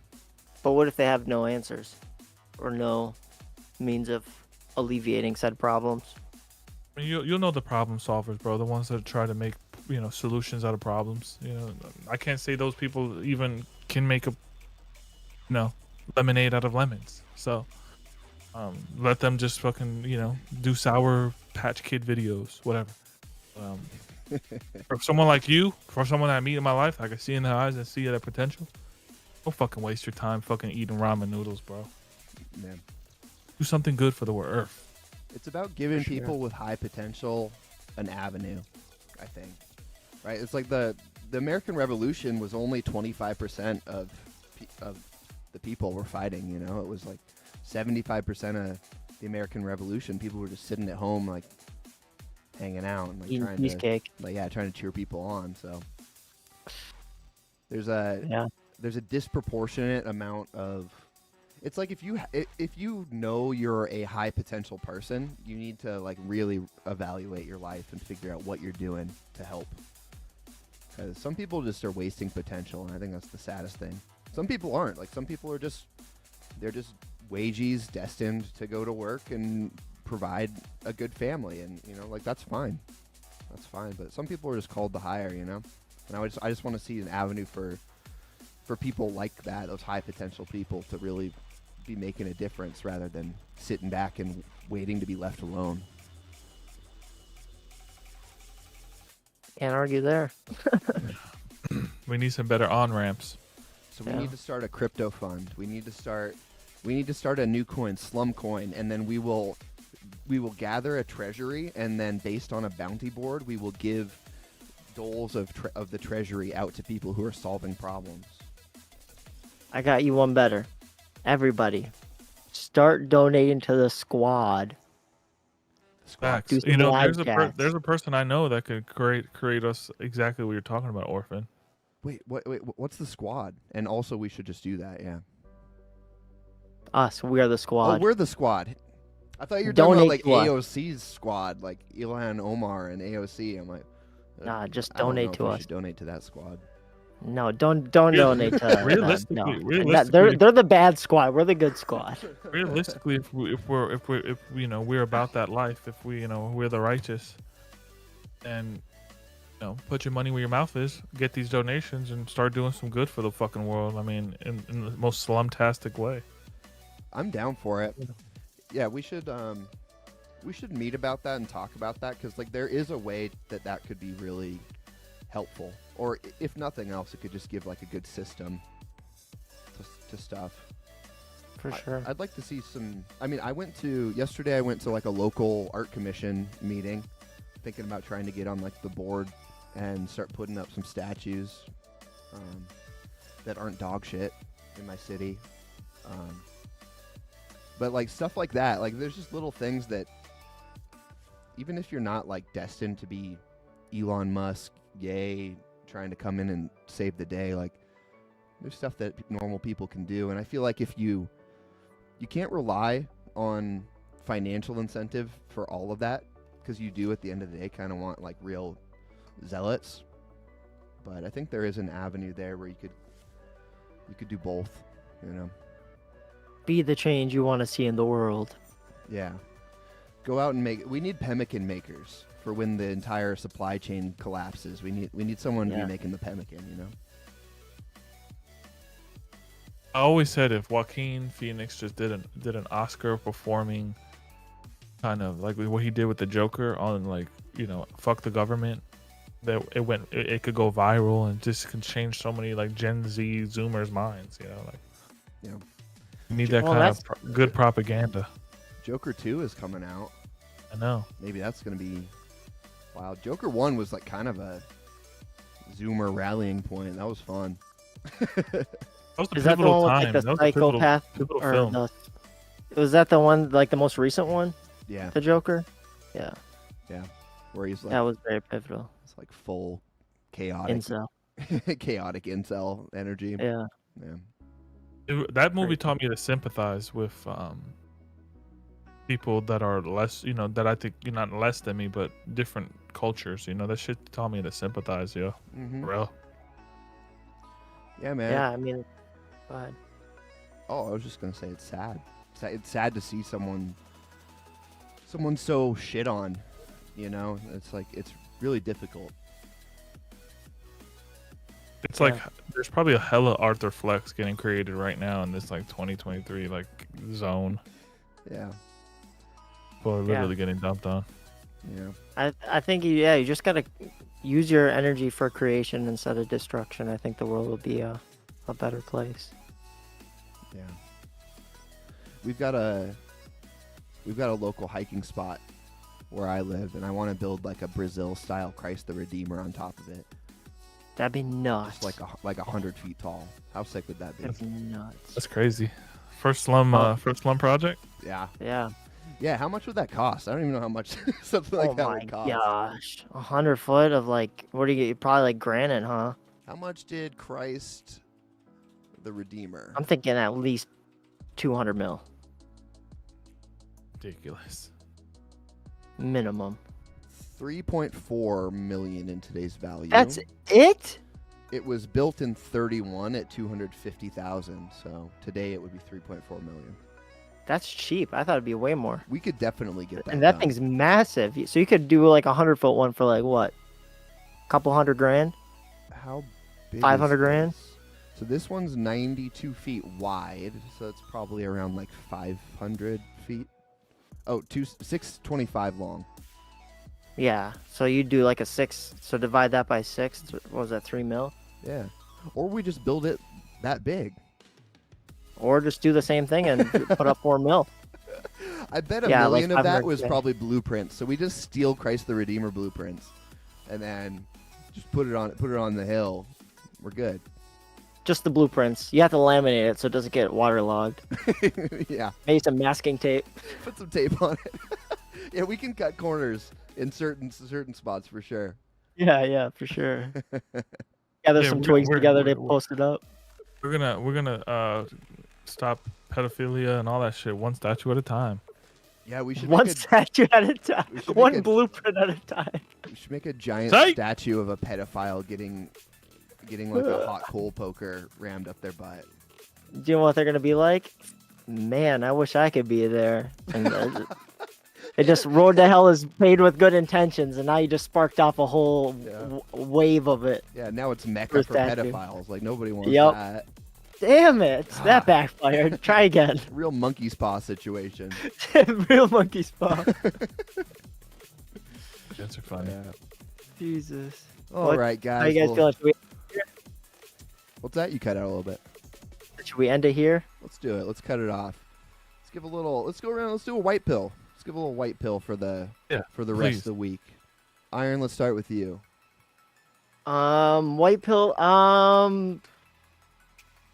But what if they have no answers or no means of alleviating said problems? I mean, you'll know the problem solvers, bro. The ones that try to make solutions out of problems. I can't say those people even can make lemonade out of lemons. So let them just fucking do Sour Patch Kid videos, whatever. For someone like you, for someone I meet in my life, I can see in their eyes and see their potential. Don't fucking waste your time fucking eating ramen noodles, bro. Man. Do something good for the earth. It's about giving people with high potential an avenue, I think. Right? It's like the American Revolution was only 25% of the people were fighting, It was like 75% of the American Revolution, people were just sitting at home like hanging out and like trying to cheer people on. So there's a disproportionate amount of. It's like if you know you're a high potential person, you need to like really evaluate your life and figure out what you're doing to help. Because some people just are wasting potential, and I think that's the saddest thing. Some people aren't. Like some people are they're just wages destined to go to work and provide a good family, and like that's fine. That's fine. But some people are just called to hire, and I just want to see an avenue for people like that, those high potential people, to really be making a difference rather than sitting back and waiting to be left alone. Can't argue there. We need some better on-ramps. So we need to start a crypto fund. We need to start a new coin, Slum Coin, and then we will gather a treasury, and then based on a bounty board, we will give doles of the treasury out to people who are solving problems. I got you one better. Everybody, start donating to the squad. Facts. Do some live chats. There's a person I know that could create us exactly what you're talking about, Orphan. Wait, what's the squad? And also, we should just do that, yeah. Us, we are the squad. Oh, we're the squad. I thought you were talking about like AOC's squad, like Ilhan Omar and AOC. I'm like, nah, just donate to us. Should donate to that squad. No, don't donate to realistically, no. They're the bad squad. We're the good squad. Realistically, if we're about that life, if we're the righteous, and put your money where your mouth is, get these donations, and start doing some good for the fucking world. I mean, in the most slumtastic way. I'm down for it. Yeah, we should meet about that and talk about that, because like there is a way that could be really helpful. Or if nothing else, it could just give like a good system to stuff. For sure. I'd like to see some. I mean, yesterday I went to like a local art commission meeting, thinking about trying to get on like the board and start putting up some statues that aren't dog shit in my city. But like stuff like that, like there's just little things that even if you're not like destined to be Elon Musk, yay, trying to come in and save the day, like there's stuff that normal people can do. And I feel like if you can't rely on financial incentive for all of that, because you do at the end of the day kind of want like real zealots. But I think there is an avenue there where you could do both, you know. Be the change you want to see in the world. Yeah. Go out and we need pemmican makers for when the entire supply chain collapses. We need someone to be making the pemmican, you know. I always said if Joaquin Phoenix just did an Oscar performing kind of like what he did with the Joker on like, you know, fuck the government, that it could go viral and just can change so many like Gen Z Zoomers minds, you know, like you need that kind of good propaganda. Joker 2 is coming out. I know. Maybe that's going to be wild. Joker 1 was like kind of a Zoomer rallying point. That was fun. Is that the one with like the psychopath? Was that the one, like the most recent one? Yeah. The Joker? Yeah. Yeah. Where he's like, that was very pivotal. It's like full chaotic. Incel. Chaotic incel energy. Yeah. Yeah. That movie taught me to sympathize with people that are less, you know, that I think you're not less than me, but different cultures. You know, that shit taught me to sympathize, yo. Mm-hmm. Real. Yeah, man. Yeah, I mean, go ahead. Oh, I was just gonna say it's sad. It's sad to see someone so shit on. You know, it's like it's really difficult. It's like there's probably a hella Arthur Flex getting created right now in this like 2023 like zone. Yeah. People are literally getting dumped on. Yeah. I think you just gotta use your energy for creation instead of destruction. I think the world will be a better place. Yeah. We've got a local hiking spot where I live, and I want to build like a Brazil style Christ the Redeemer on top of it. That'd be nuts. Just like 100 feet tall. How sick would that be? That'd be nuts. That's crazy. First slum project? Yeah. Yeah. Yeah, how much would that cost? I don't even know how much something like that would cost. Oh my gosh. 100 foot of like, what do you get? Probably like granite, huh? How much did Christ the Redeemer? I'm thinking at least 200 mil. Ridiculous. Minimum. 3.4 million in today's value. That's it? It was built in 31 at 250,000. So today it would be 3.4 million. That's cheap. I thought it'd be way more. We could definitely get that. And that done. thing's massive. So you could do like 100-foot one for like what? A couple $100,000? How big? 500 grand? So this one's 92 feet wide. So it's probably around like 500 feet. Oh, 625 long. Yeah. So you do like a 6. So divide that by 6. What was that? 3 mil? Yeah. Or we just build it that big. Or just do the same thing and put up 4 mil. I bet a million like of that was 500K. probably blueprints. So we just steal Christ the Redeemer blueprints, and then just put it on the hill. We're good. Just the blueprints. You have to laminate it so it doesn't get waterlogged. Yeah. Maybe some masking tape. Put some tape on it. Yeah, we can cut corners in certain spots for sure. Yeah, for sure. Gather some twigs together to post it up. We're gonna stop pedophilia and all that shit one statue at a time. Yeah, we should one statue at a time. One blueprint at a time. We should make a giant statue of a pedophile getting like a hot coal poker rammed up their butt. Do you know what they're gonna be like? Man, I wish I could be there. And it just road to hell is paid with good intentions, and now you just sparked off a whole wave of it. Yeah, now it's Mecca for pedophiles. Like nobody wants that. Damn it! That backfired. Try again. Real monkey's paw situation. Real monkey's paw. Jets are funny. Yeah. Jesus. All right, guys. How you guys well, feeling? What's that? You cut out a little bit. Should we end it here? Let's do it. Let's cut it off. Let's give a little. Let's go around. Let's do a white pill. Let's give a little white pill for the rest of the week. Iron. Let's start with you. White pill.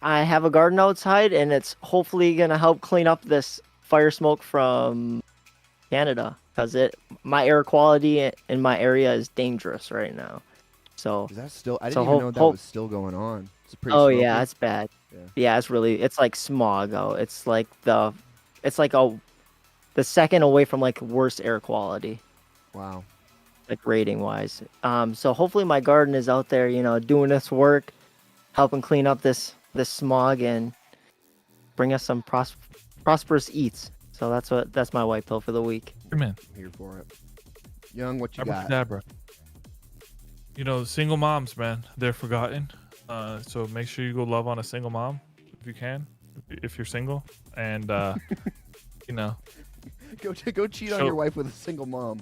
I have a garden outside, and it's hopefully gonna help clean up this fire smoke from Canada, because my air quality in my area is dangerous right now. So Is that still? I didn't even know that was still going on. It's pretty. oh smoky. yeah, it's bad. Yeah. It's like smog out. It's like the second away from like worst air quality, Wow. like rating wise. So hopefully my garden is out there, doing its work, helping clean up this smog and bring us some prosperous eats. So that's my white pill for the week. Man, I'm here for it. Young, what you got? Abracadabra. Single moms, man, they're forgotten. So make sure you go love on a single mom if you can, if you're single, and go cheat on your wife with a single mom.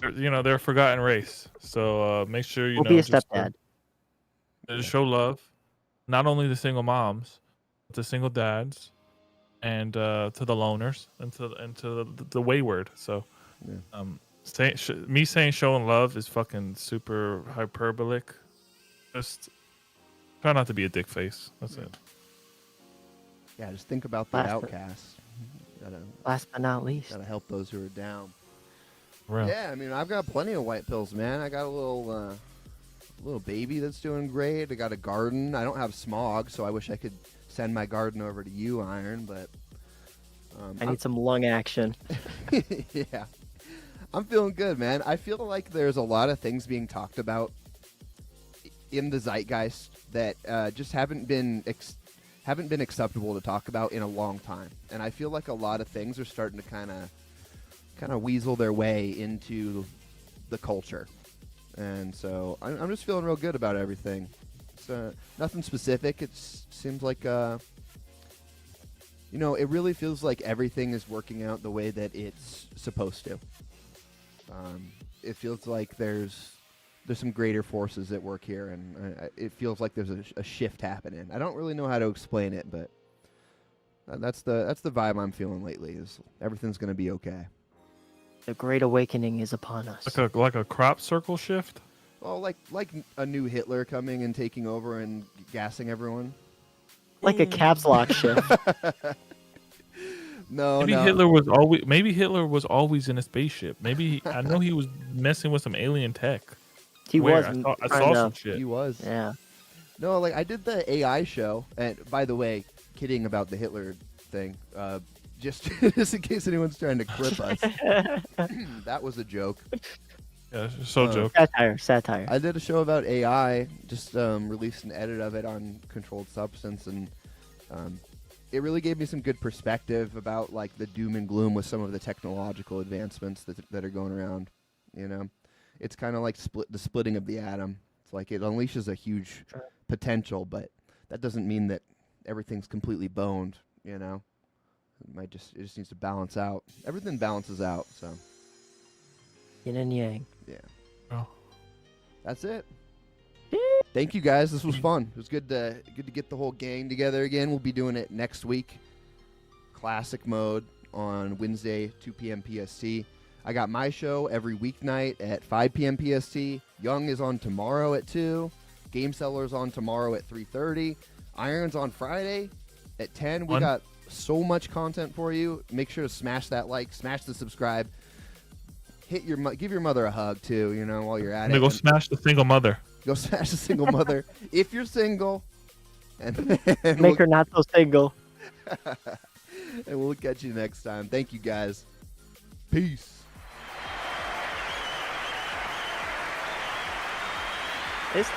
They're a forgotten race. So make sure you We'll be a stepdad. Just show love, not only the single moms, but the single dads, and to the loners, and to the wayward. So, me saying showing love is fucking super hyperbolic. Just try not to be a dick face. That's it. Yeah, just think about the outcasts. Last but not least, gotta help those who are down. Real. Yeah, I mean, I've got plenty of white pills, man. I got a little baby that's doing great. I got a garden. I don't have smog, so I wish I could send my garden over to you, Iron. But I need some lung action. Yeah, I'm feeling good, man. I feel like there's a lot of things being talked about in the zeitgeist that just haven't been acceptable to talk about in a long time. And I feel like a lot of things are starting to kind of weasel their way into the culture. And so I'm just feeling real good about everything. It's nothing specific. It seems like it really feels like everything is working out the way that it's supposed to. It feels like there's some greater forces at work here, and it feels like there's a shift happening. I don't really know how to explain it, but that's the vibe I'm feeling lately. Is everything's gonna be okay? The Great Awakening is upon us. Like a crop circle shift. Oh, like a new Hitler coming and taking over and gassing everyone. Like a caps lock shift. Maybe Hitler was always in a spaceship. I know he was messing with some alien tech. He was. I saw some shit. He was. Yeah. No, like I did the AI show, and by the way, kidding about the Hitler thing. Just in case anyone's trying to clip us, that was a joke. Yeah, joke. Satire. I did a show about AI. Just released an edit of it on Controlled Substance, and it really gave me some good perspective about like the doom and gloom with some of the technological advancements that are going around. It's kind of like the splitting of the atom. It's like it unleashes a huge potential, but that doesn't mean that everything's completely boned. It just needs to balance out. Everything balances out. So Yin and yang. yeah. Oh. That's it. Thank you guys. This was fun. It was good to get the whole gang together again. We'll be doing it next week. Classic mode on Wednesday, 2 p.m. PST. I got my show every weeknight at 5 p.m. PST. Young is on tomorrow at 2. Game Seller's on tomorrow at 3:30. Iron's on Friday at 10. We got so much content for you. Make sure to smash that like, smash the subscribe. Give your mother a hug too, while you're at it. Go smash the single mother. Go smash the single mother if you're single. And Make her not so single. And we'll catch you next time. Thank you guys. Peace. It's